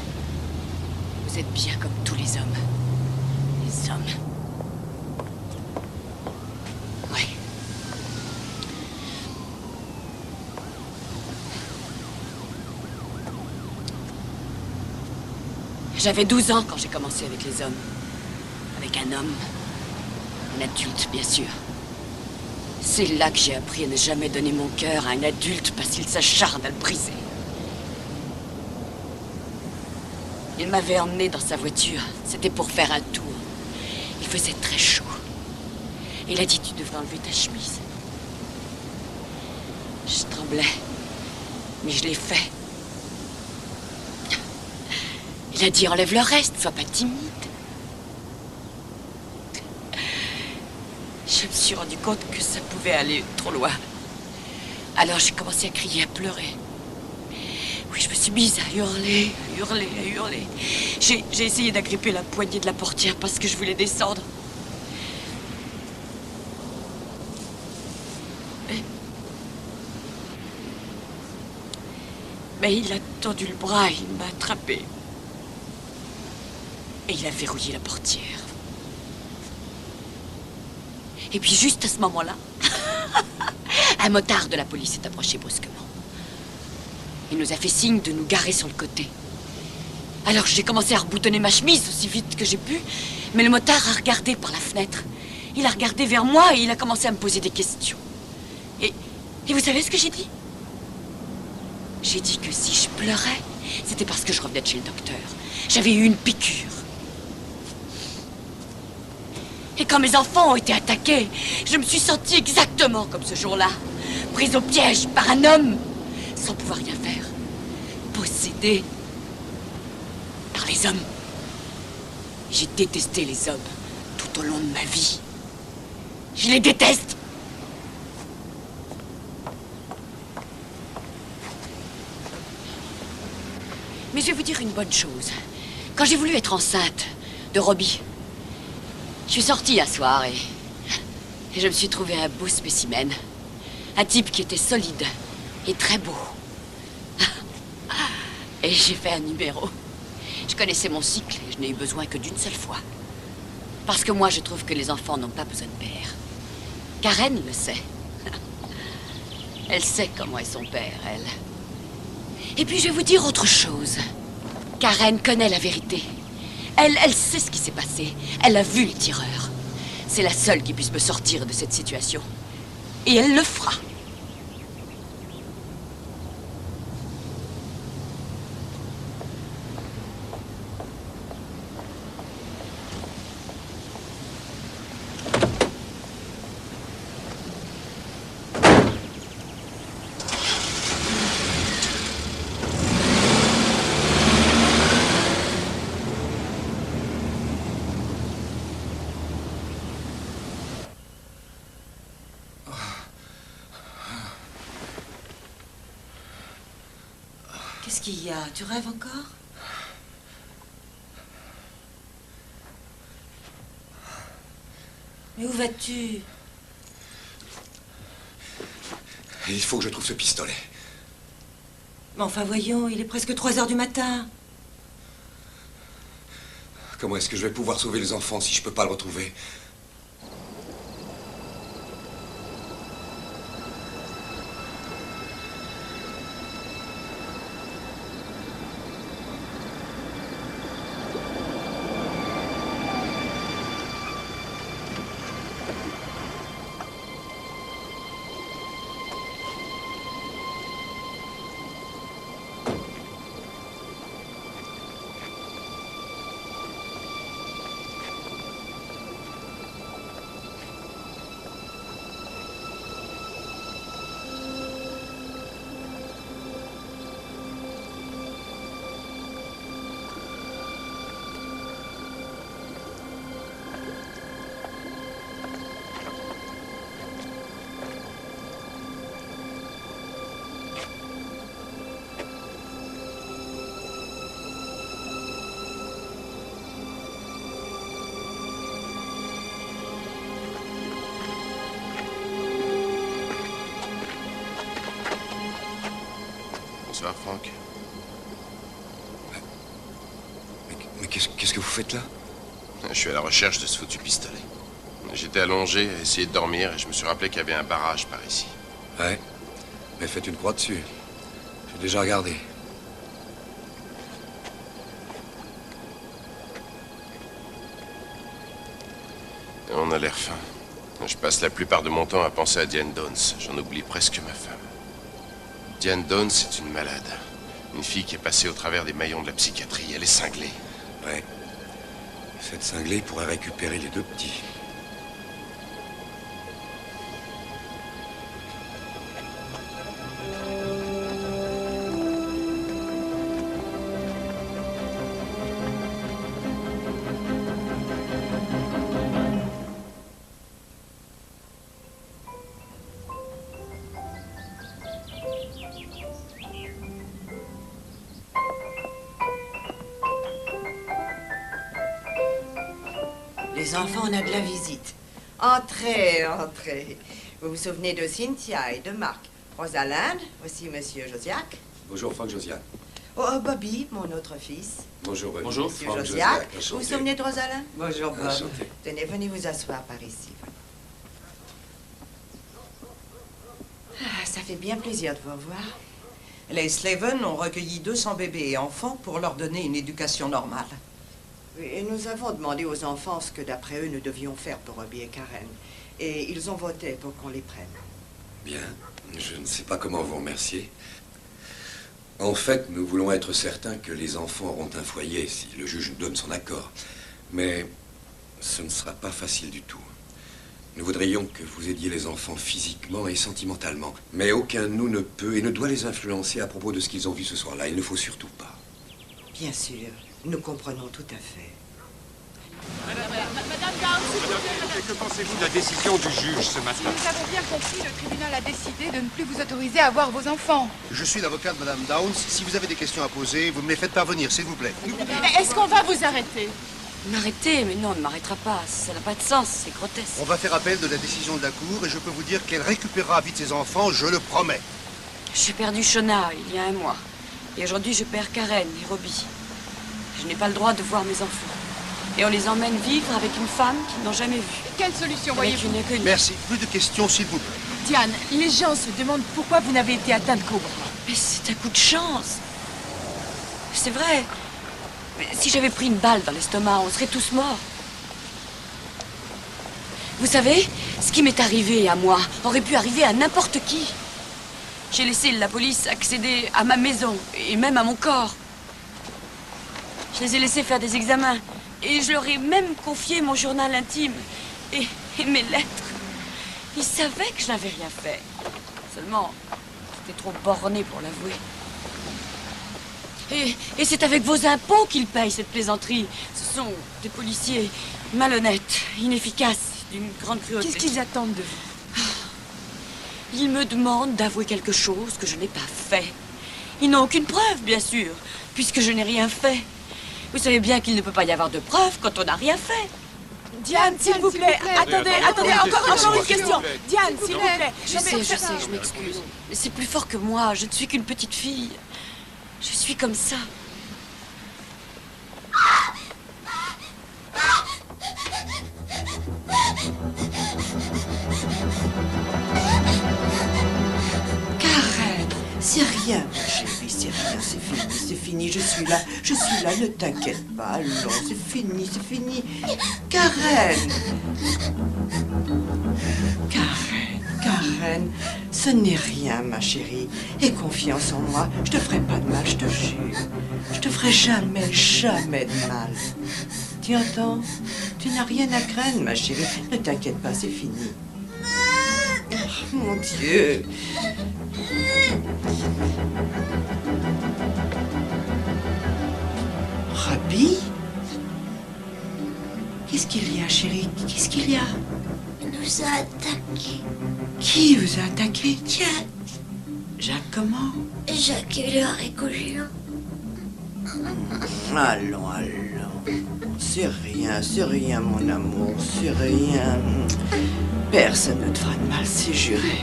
Vous êtes bien comme tous les hommes. Les hommes. Oui. J'avais 12 ans quand j'ai commencé avec les hommes. Avec un homme. Un adulte, bien sûr. C'est là que j'ai appris à ne jamais donner mon cœur à un adulte parce qu'il s'acharne à le briser. Il m'avait emmené dans sa voiture. C'était pour faire un tour. Il faisait très chaud. Il a dit, tu devrais enlever ta chemise. Je tremblais. Mais je l'ai fait. Il a dit, enlève le reste, sois pas timide. Je me suis rendu compte que ça pouvait aller trop loin. Alors j'ai commencé à crier, à pleurer. Oui, je me suis mise à hurler, à hurler, à hurler. J'ai essayé d'agripper la poignée de la portière parce que je voulais descendre. Mais il a tendu le bras, il m'a attrapé. Et il a verrouillé la portière. Et puis juste à ce moment-là, un motard de la police s'est approché brusquement. Il nous a fait signe de nous garer sur le côté. Alors j'ai commencé à reboutonner ma chemise aussi vite que j'ai pu, mais le motard a regardé par la fenêtre. Il a regardé vers moi et il a commencé à me poser des questions. Et vous savez ce que j'ai dit? J'ai dit que si je pleurais, c'était parce que je revenais de chez le docteur. J'avais eu une piqûre. Et quand mes enfants ont été attaqués, je me suis sentie exactement comme ce jour-là. Prise au piège par un homme, sans pouvoir rien faire. Possédée par les hommes. J'ai détesté les hommes tout au long de ma vie. Je les déteste. Mais je vais vous dire une bonne chose. Quand j'ai voulu être enceinte de Robbie, je suis sortie un soir et je me suis trouvée un beau spécimen. Un type qui était solide et très beau. Et j'ai fait un numéro. Je connaissais mon cycle et je n'ai eu besoin que d'une seule fois. Parce que moi, je trouve que les enfants n'ont pas besoin de père. Karen le sait. Elle sait comment est son père, elle. Et puis je vais vous dire autre chose. Karen connaît la vérité. Elle sait ce qui s'est passé. Elle a vu le tireur. C'est la seule qui puisse me sortir de cette situation. Et elle le fera. Qu'est-ce qu'il y a? Tu rêves encore? Mais où vas-tu? Il faut que je trouve ce pistolet. Mais enfin, voyons, il est presque 3 heures du matin. Comment est-ce que je vais pouvoir sauver les enfants si je peux pas le retrouver? Bonsoir, Franck. Mais qu'est-ce que vous faites là? Je suis à la recherche de ce foutu pistolet. J'étais allongé à essayer de dormir et je me suis rappelé qu'il y avait un barrage par ici. Ouais. Mais faites une croix dessus. J'ai déjà regardé. On a l'air faim. Je passe la plupart de mon temps à penser à Diane Downs. J'en oublie presque ma femme. Diane Downs est une malade. Une fille qui est passée au travers des maillons de la psychiatrie. Elle est cinglée. Ouais. Cette cinglée pourrait récupérer les deux petits. Les enfants, on a de la visite. Entrez, entrez. Vous vous souvenez de Cynthia et de Marc. Rosalind, voici Monsieur Josiac. Bonjour, Franck Josiane. Oh, Bobby, mon autre fils. Bonjour, Bobby. Bonjour, Monsieur Franck Josiac. Josiac, Vous vous souvenez de Rosalind? Bonjour, Bob. Enchanté. Tenez, venez vous asseoir par ici. Ah, ça fait bien plaisir de vous revoir. Les Slaven ont recueilli 200 bébés et enfants pour leur donner une éducation normale. Oui, et nous avons demandé aux enfants ce que, d'après eux, nous devions faire pour Robbie et Karen. Et ils ont voté pour qu'on les prenne. Bien. Je ne sais pas comment vous remercier. En fait, nous voulons être certains que les enfants auront un foyer si le juge nous donne son accord. Mais ce ne sera pas facile du tout. Nous voudrions que vous aidiez les enfants physiquement et sentimentalement. Mais aucun de nous ne peut et ne doit les influencer à propos de ce qu'ils ont vu ce soir-là. Il ne faut surtout pas. Bien sûr, nous comprenons tout à fait. Madame Downs, que pensez-vous de la décision du juge ce matin? Si nous avons bien compris, le tribunal a décidé de ne plus vous autoriser à voir vos enfants. Je suis l'avocat de Madame Downs. Si vous avez des questions à poser, vous me les faites parvenir, s'il vous plaît. Est-ce qu'on va vous arrêter? M'arrêter? Mais non, on ne m'arrêtera pas. Ça n'a pas de sens, c'est grotesque. On va faire appel de la décision de la Cour et je peux vous dire qu'elle récupérera vite ses enfants, je le promets. J'ai perdu Shona il y a un mois. Et aujourd'hui, je perds Karen et Robbie. Je n'ai pas le droit de voir mes enfants. Et on les emmène vivre avec une femme qu'ils n'ont jamais vue. Quelle solution voyez-vous? Merci. Plus de questions, s'il vous plaît. Diane, les gens se demandent pourquoi vous n'avez été atteinte qu'au bras. Mais c'est un coup de chance. C'est vrai. Mais si j'avais pris une balle dans l'estomac, on serait tous morts. Vous savez, ce qui m'est arrivé à moi aurait pu arriver à n'importe qui. J'ai laissé la police accéder à ma maison et même à mon corps. Je les ai laissés faire des examens. Et je leur ai même confié mon journal intime et mes lettres. Ils savaient que je n'avais rien fait. Seulement, j'étais trop bornée pour l'avouer. Et c'est avec vos impôts qu'ils payent cette plaisanterie. Ce sont des policiers malhonnêtes, inefficaces, d'une grande cruauté. Qu'est-ce qu'ils attendent de vous? Ils me demandent d'avouer quelque chose que je n'ai pas fait. Ils n'ont aucune preuve, bien sûr, puisque je n'ai rien fait. Vous savez bien qu'il ne peut pas y avoir de preuves quand on n'a rien fait. Diane, s'il vous plaît. Attendez, encore une question. Diane, s'il vous plaît. Je sais, je m'excuse. Mais c'est plus fort que moi. Je ne suis qu'une petite fille. Je suis comme ça. Karen, c'est rien, ma chérie, c'est rien, c'est fini, je suis là, ne t'inquiète pas, allons, c'est fini. Karen, ce n'est rien, ma chérie, aie confiance en moi, je te ferai pas de mal, je te jure, je te ferai jamais de mal. Tu entends? Tu n'as rien à craindre, ma chérie, ne t'inquiète pas, c'est fini. Oh, mon Dieu. Robbie? Qu'est-ce qu'il y a, chérie? Qu'est-ce qu'il y a? Il nous a attaqués. Qui vous a attaqué? Jacques. Jacques comment? Jacques et le haricot géant. Allons. C'est rien, mon amour, c'est rien. Personne ne te fera de mal, c'est juré.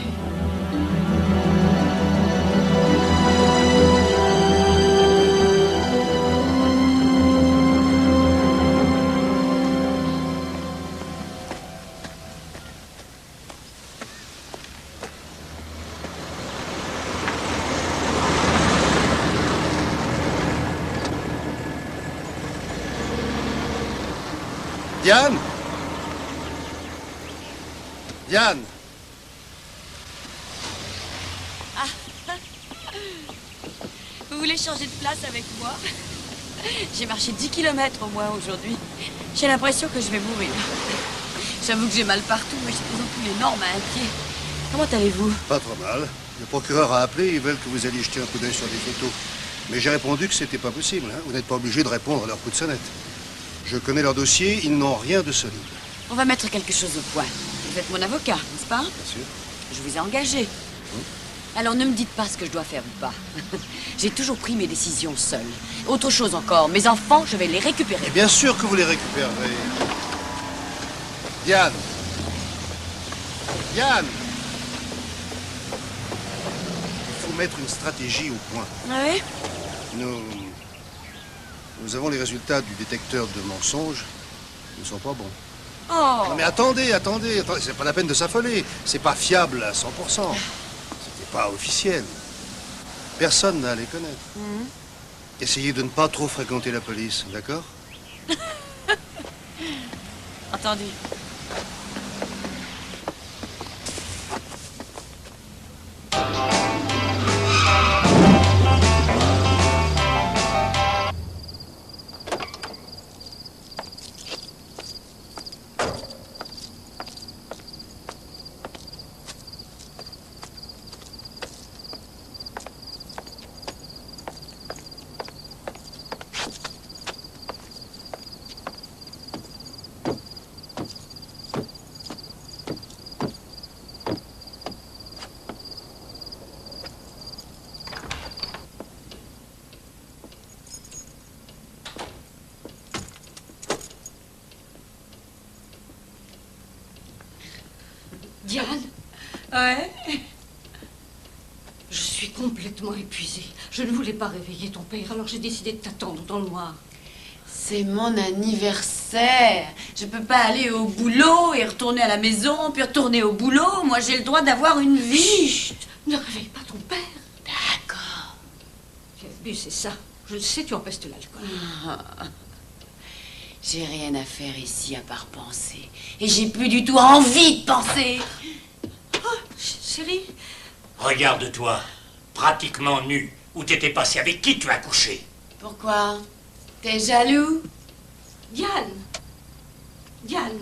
Diane? Diane? Ah. Vous voulez changer de place avec moi? J'ai marché 10 km au moins aujourd'hui. J'ai l'impression que je vais mourir. J'avoue que j'ai mal partout, mais je suis de plus en plus énorme à un pied. Comment allez-vous? Pas trop mal. Le procureur a appelé, ils veulent que vous alliez jeter un coup d'œil sur des photos. Mais j'ai répondu que c'était pas possible. Hein. Vous n'êtes pas obligé de répondre à leur coup de sonnette. Je connais leur dossier, ils n'ont rien de solide. On va mettre quelque chose au point. Vous êtes mon avocat, n'est-ce pas? Bien sûr. Je vous ai engagé. Alors ne me dites pas ce que je dois faire ou pas. J'ai toujours pris mes décisions seule. Autre chose encore, mes enfants, je vais les récupérer. Et bien sûr que vous les récupérerez. Diane. Diane. Il faut mettre une stratégie au point. Ah oui? Nous avons les résultats du détecteur de mensonges. Ils ne sont pas bons. Oh. Non mais attendez. C'est pas la peine de s'affoler. C'est pas fiable à 100%. C'était pas officiel. Personne n'a à les connaître. Essayez de ne pas trop fréquenter la police, d'accord? Entendu. Diane? Ouais? Je suis complètement épuisée. Je ne voulais pas réveiller ton père, alors j'ai décidé de t'attendre dans le noir. C'est mon anniversaire. Je peux pas aller au boulot et retourner à la maison, puis retourner au boulot. Moi, j'ai le droit d'avoir une vie. Chut! Ne réveille pas ton père. D'accord. J'ai bu, c'est ça. Je le sais, tu empestes l'alcool. J'ai rien à faire ici à part penser. Et j'ai plus du tout envie de penser. Oh, chérie. Regarde-toi, pratiquement nu. Où t'étais passé? Avec qui tu as couché? Pourquoi? T'es jaloux? Diane. Diane.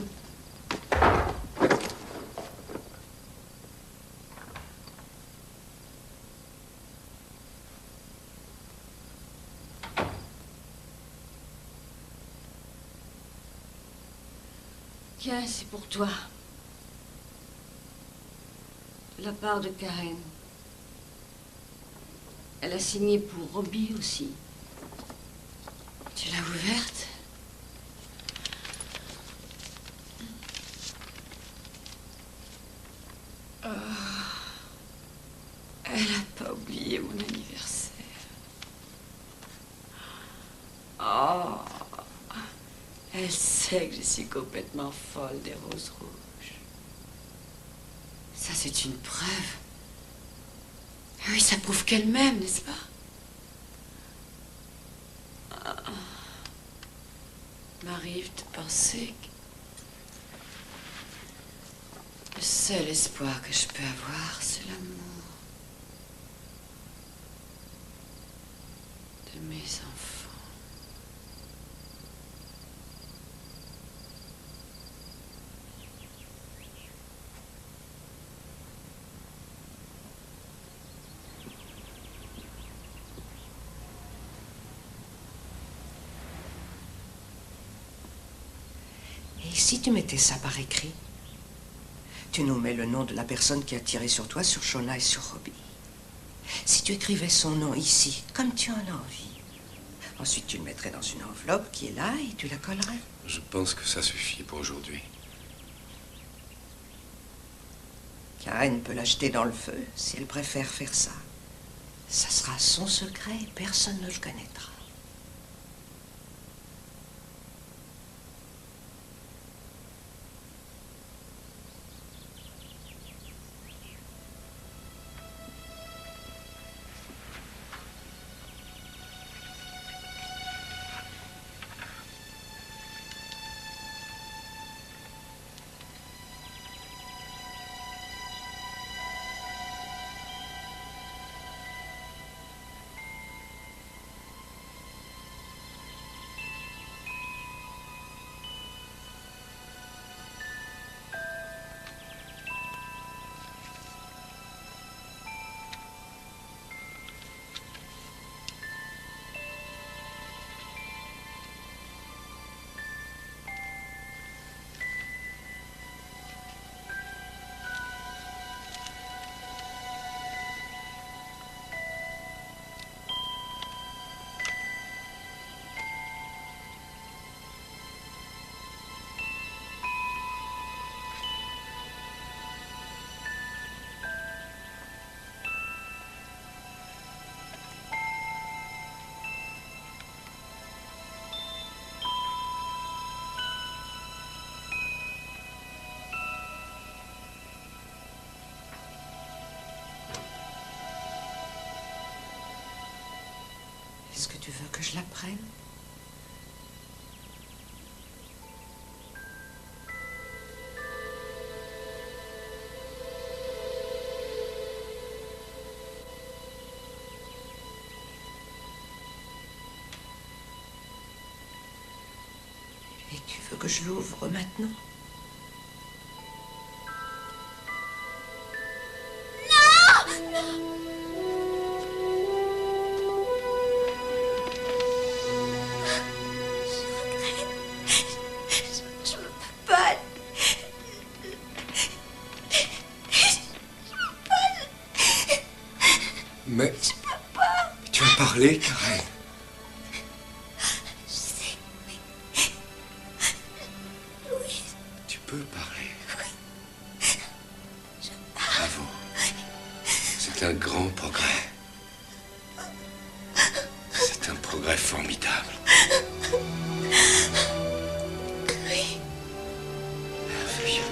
Tiens, c'est pour toi. La part de Karen. Elle a signé pour Robbie aussi. Tu l'as ouverte? Oh. Elle n'a pas oublié mon anniversaire. Oh. Elle sait que je suis complètement folle des roses rouges. Ça, c'est une preuve. Oui, ça prouve qu'elle m'aime, n'est-ce pas? M'arrive de penser que le seul espoir que je peux avoir, c'est l'amour de mes enfants. Et si tu mettais ça par écrit? Tu nous mets le nom de la personne qui a tiré sur toi, sur Shona et sur Robbie. Si tu écrivais son nom ici, comme tu en as envie, ensuite tu le mettrais dans une enveloppe qui est là et tu la collerais. Je pense que ça suffit pour aujourd'hui. Karen peut l'acheter dans le feu si elle préfère faire ça. Ça sera son secret et personne ne le connaîtra. Tu veux que je la prenne? Et tu veux que je l'ouvre maintenant? Mais... Tu as parlé, Karen? Je sais, oui. Oui. Tu peux parler. Oui. Bravo. C'est un grand progrès. C'est un progrès formidable. Oui. Merveilleux.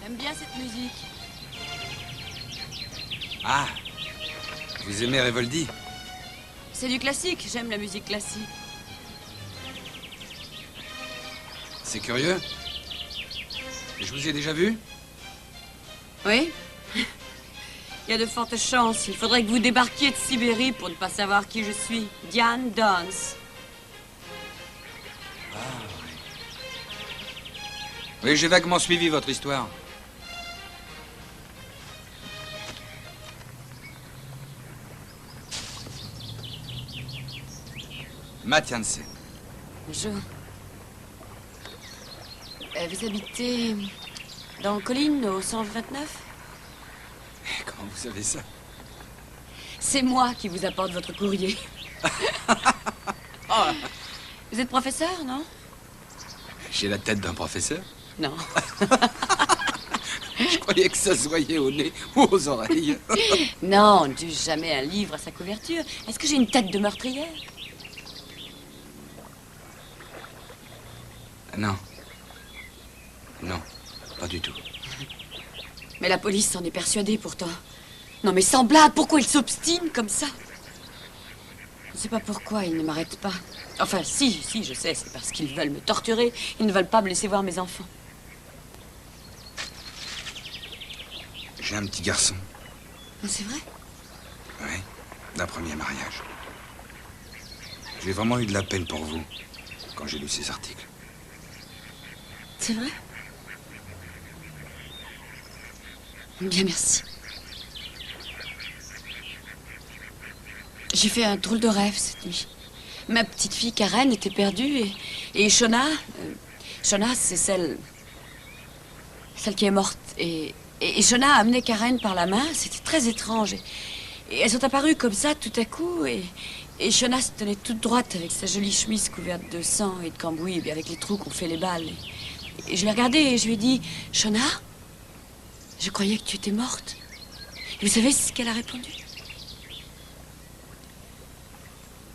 J'aime bien cette musique. Ah, vous aimez Revoldi? C'est du classique, j'aime la musique classique. C'est curieux. Je vous ai déjà vu? Oui. Il y a de fortes chances. Il faudrait que vous débarquiez de Sibérie pour ne pas savoir qui je suis. Diane Downs. Oui, j'ai vaguement suivi votre histoire. Matt Jansen. Bonjour. Vous habitez dans Colline, au 129? Comment vous savez ça? C'est moi qui vous apporte votre courrier. Vous êtes professeur, non? J'ai la tête d'un professeur? Non. Je croyais que ça se voyait au nez ou aux oreilles. Non, on ne juge jamais un livre à sa couverture. Est-ce que j'ai une tête de meurtrière? Non. Non, pas du tout. Mais la police s'en est persuadée pourtant. Non mais sans blague, pourquoi ils s'obstinent comme ça? Je ne sais pas pourquoi ils ne m'arrêtent pas. Enfin, si, je sais, c'est parce qu'ils veulent me torturer. Ils ne veulent pas me laisser voir mes enfants. J'ai un petit garçon. C'est vrai? Oui, d'un premier mariage. J'ai vraiment eu de la peine pour vous quand j'ai lu ces articles. C'est vrai? Bien, merci. J'ai fait un drôle de rêve cette nuit. Ma petite fille Karen était perdue et Shona... Shona, c'est celle qui est morte. Et Shona a amené Karen par la main. C'était très étrange. Et elles sont apparues comme ça tout à coup. Et Shona se tenait toute droite avec sa jolie chemise couverte de sang et de cambouis, et avec les trous qu'ont fait les balles. Et je l'ai regardée et je lui ai dit, Shona, je croyais que tu étais morte. Et vous savez ce qu'elle a répondu?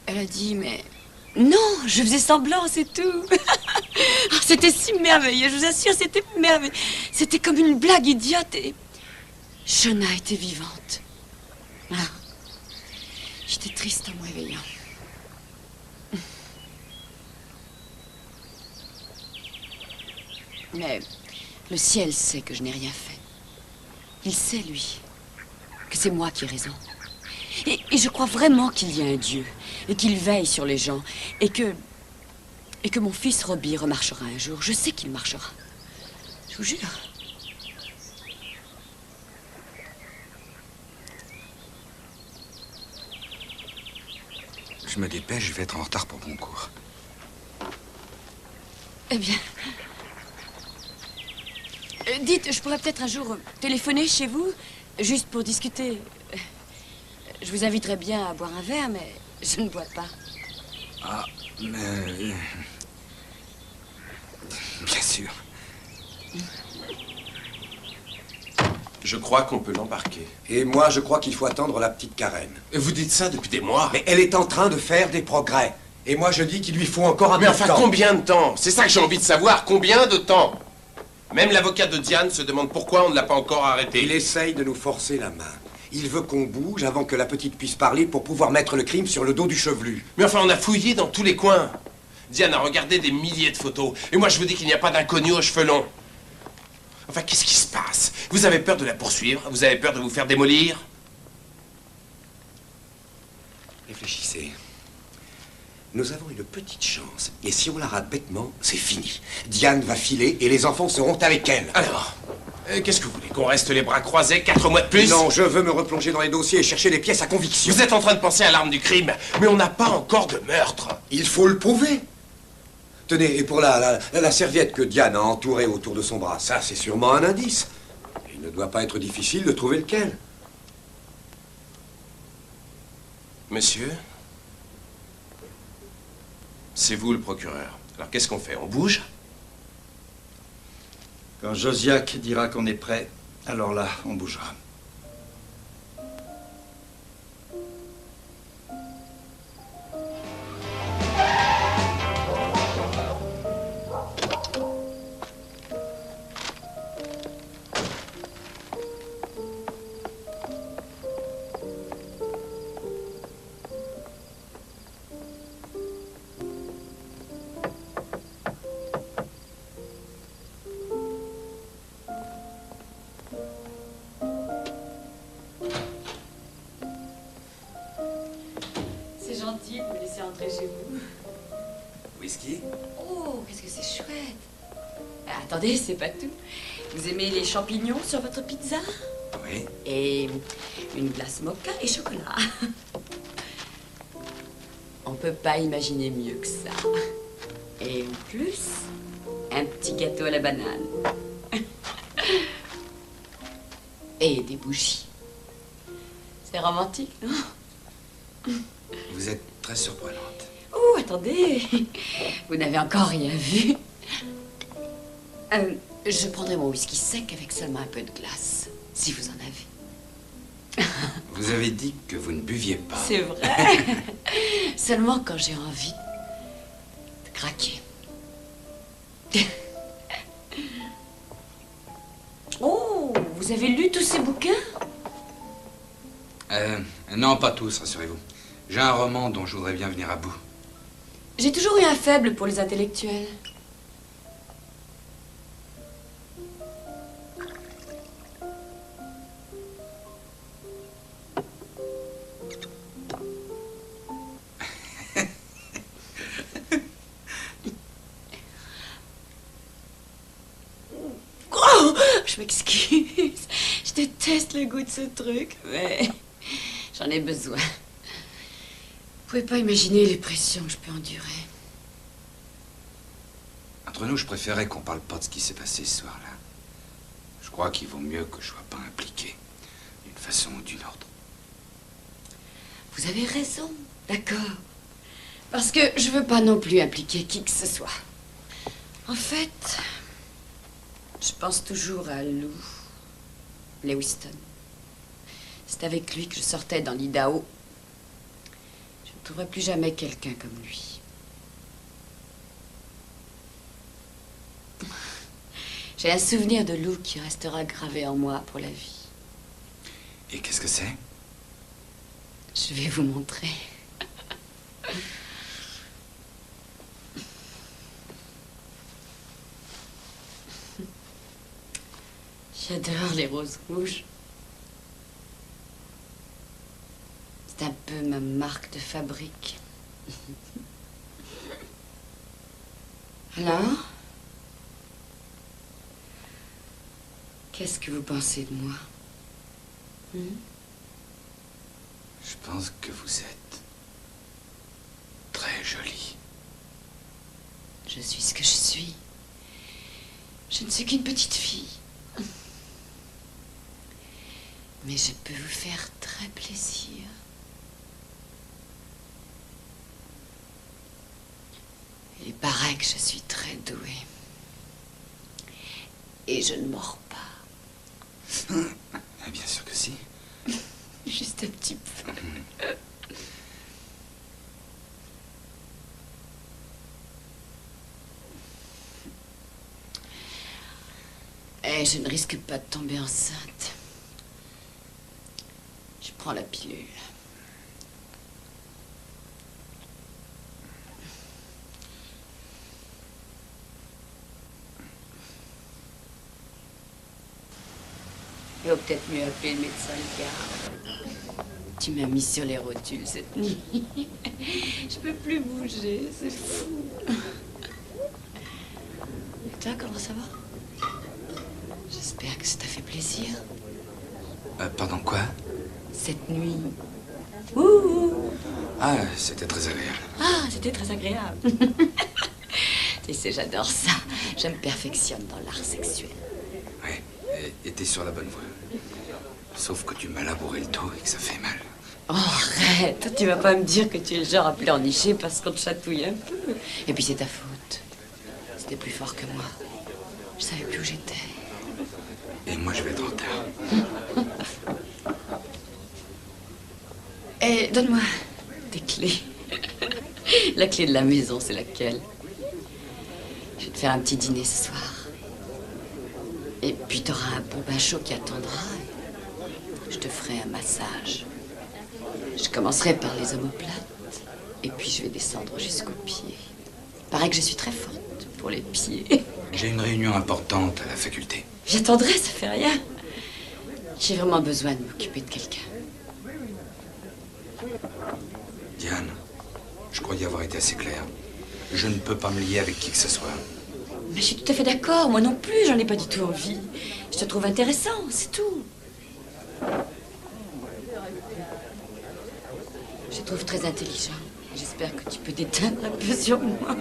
Elle a dit, mais non, je faisais semblant, c'est tout. C'était si merveilleux, je vous assure, c'était merveilleux. C'était comme une blague idiote et Shona était vivante. Ah. J'étais triste en me réveillant. Mais le ciel sait que je n'ai rien fait. Il sait, lui, que c'est moi qui ai raison. Et je crois vraiment qu'il y a un Dieu, et qu'il veille sur les gens, et que mon fils Robbie remarchera un jour. Je sais qu'il marchera. Je vous jure. Je me dépêche, je vais être en retard pour mon cours. Eh bien... dites, je pourrais peut-être un jour téléphoner chez vous, juste pour discuter. Je vous inviterais bien à boire un verre, mais je ne bois pas. Ah, Bien sûr. Je crois qu'on peut l'embarquer. Et moi, je crois qu'il faut attendre la petite Karen. Vous dites ça depuis des mois. Mais elle est en train de faire des progrès. Et moi, je dis qu'il lui faut encore un peu de temps. Mais enfin, combien de temps? C'est ça que j'ai envie de savoir. Combien de temps? Même l'avocat de Diane se demande pourquoi on ne l'a pas encore arrêté. Il essaye de nous forcer la main. Il veut qu'on bouge avant que la petite puisse parler pour pouvoir mettre le crime sur le dos du chevelu. Mais enfin, on a fouillé dans tous les coins. Diane a regardé des milliers de photos. Et moi, je vous dis qu'il n'y a pas d'inconnu aux cheveux longs. Enfin, qu'est-ce qui se passe? Vous avez peur de la poursuivre? Vous avez peur de vous faire démolir? Réfléchissez. Nous avons une petite chance. Et si on la rate bêtement, c'est fini. Diane va filer et les enfants seront avec elle. Alors, qu'est-ce que vous voulez? Qu'on reste les bras croisés 4 mois de plus? Non, je veux me replonger dans les dossiers et chercher les pièces à conviction. Vous êtes en train de penser à l'arme du crime, mais on n'a pas encore de meurtre. Il faut le prouver. Tenez, et pour la serviette que Diane a entourée autour de son bras, ça, c'est sûrement un indice. Il ne doit pas être difficile de trouver lequel. Monsieur, c'est vous le procureur. Alors qu'est-ce qu'on fait? On bouge? Quand Josiac dira qu'on est prêt, alors là, on bougera. C'est gentil de me laisser entrer chez vous. Whisky? Oh, qu'est-ce que c'est chouette. Attendez, c'est pas tout. Vous aimez les champignons sur votre pizza? Oui. Et une glace mocha et chocolat. On peut pas imaginer mieux que ça. Et en plus, un petit gâteau à la banane. Et des bougies. C'est romantique, non? Vous êtes très surprenante. Oh, attendez. Vous n'avez encore rien vu. Je prendrai mon whisky sec avec seulement un peu de glace, si vous en avez. Vous avez dit que vous ne buviez pas. C'est vrai. Seulement quand j'ai envie de craquer. Oh, vous avez lu tous ces bouquins? Non, pas tous, rassurez-vous. J'ai un roman dont je voudrais bien venir à bout. J'ai toujours eu un faible pour les intellectuels. Oh, je m'excuse. Je déteste le goût de ce truc, mais j'en ai besoin. Vous pouvez pas imaginer les pressions que je peux endurer. Entre nous, je préférais qu'on parle pas de ce qui s'est passé ce soir-là. Je crois qu'il vaut mieux que je sois pas impliqué, d'une façon ou d'une autre. Vous avez raison, d'accord. Parce que je veux pas non plus impliquer qui que ce soit. En fait, je pense toujours à Lou Lewiston. C'est avec lui que je sortais dans l'Idaho. Je ne trouverai plus jamais quelqu'un comme lui. J'ai un souvenir de Lou qui restera gravé en moi pour la vie. Et qu'est-ce que c'est? Je vais vous montrer. J'adore les roses rouges. C'est un peu ma marque de fabrique. Alors? Qu'est-ce que vous pensez de moi? Je pense que vous êtes très jolie. Je suis ce que je suis. Je ne suis qu'une petite fille. Mais je peux vous faire très plaisir. Il paraît que je suis très douée. Et je ne mords pas. Ah, bien sûr que si. Juste un petit peu. Et je ne risque pas de tomber enceinte. Je prends la pilule. Il vaut peut-être mieux appeler le médecin de garde. Tu m'as mis sur les rotules cette nuit. Je peux plus bouger, c'est fou. Et toi, comment ça va? J'espère que ça t'a fait plaisir. Pardon, quoi? Cette nuit. Ouh. Ah, c'était très agréable. Ah, c'était très agréable. Tu sais, j'adore ça. Je me perfectionne dans l'art sexuel. Ouais, et t'es sur la bonne voie. Sauf que tu m'as labouré le dos et que ça fait mal. Oh, arrête. Tu vas pas me dire que tu es le genre à pleurnicher parce qu'on te chatouille un peu. Et puis c'est ta faute. C'était plus fort que moi. Je savais plus où j'étais. Et moi, je vais être en retard. Et donne-moi tes clés. La clé de la maison, c'est laquelle? Je vais te faire un petit dîner ce soir. Et puis t'auras un bon bain chaud qui attendra. Je te ferai un massage. Je commencerai par les omoplates. Et puis je vais descendre jusqu'aux pieds. Paraît que je suis très forte pour les pieds. J'ai une réunion importante à la faculté. J'attendrai, ça fait rien. J'ai vraiment besoin de m'occuper de quelqu'un. Diane, je crois y avoir été assez clair. Je ne peux pas me lier avec qui que ce soit. Mais je suis tout à fait d'accord. Moi non plus, j'en ai pas du tout envie. Je te trouve intéressant, c'est tout. Je te trouve très intelligent. J'espère que tu peux t'éteindre un peu sur moi.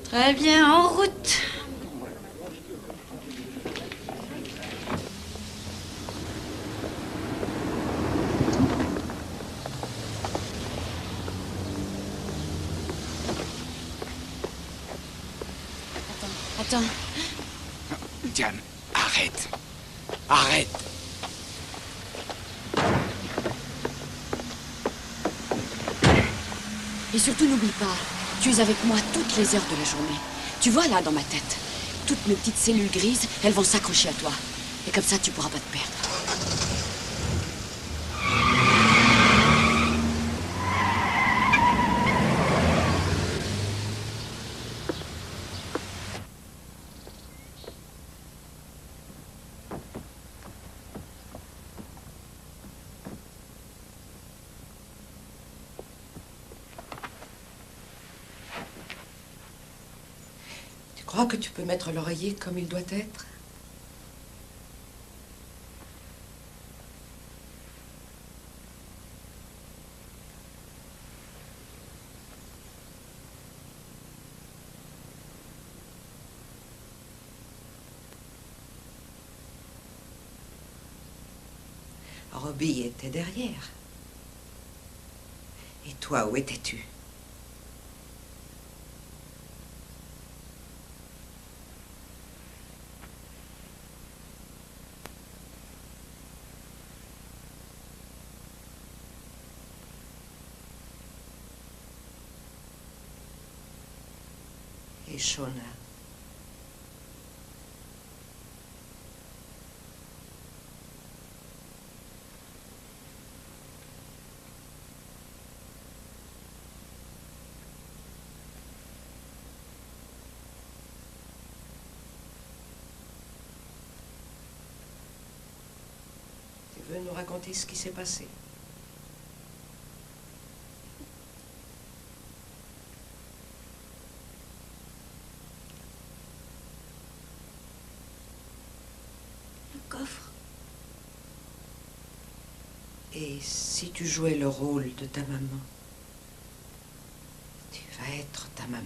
Très bien, en route. Attends. Diane, arrête. Arrête. Et surtout, n'oublie pas, tu es avec moi toutes les heures de la journée. Tu vois, là, dans ma tête, toutes mes petites cellules grises, elles vont s'accrocher à toi. Et comme ça, tu pourras pas te perdre. Tu crois que tu peux mettre l'oreiller comme il doit être? Robbie était derrière. Et toi, où étais-tu? Et Shona. Tu veux nous raconter ce qui s'est passé? Coffre. Et si tu jouais le rôle de ta maman? Tu vas être ta maman.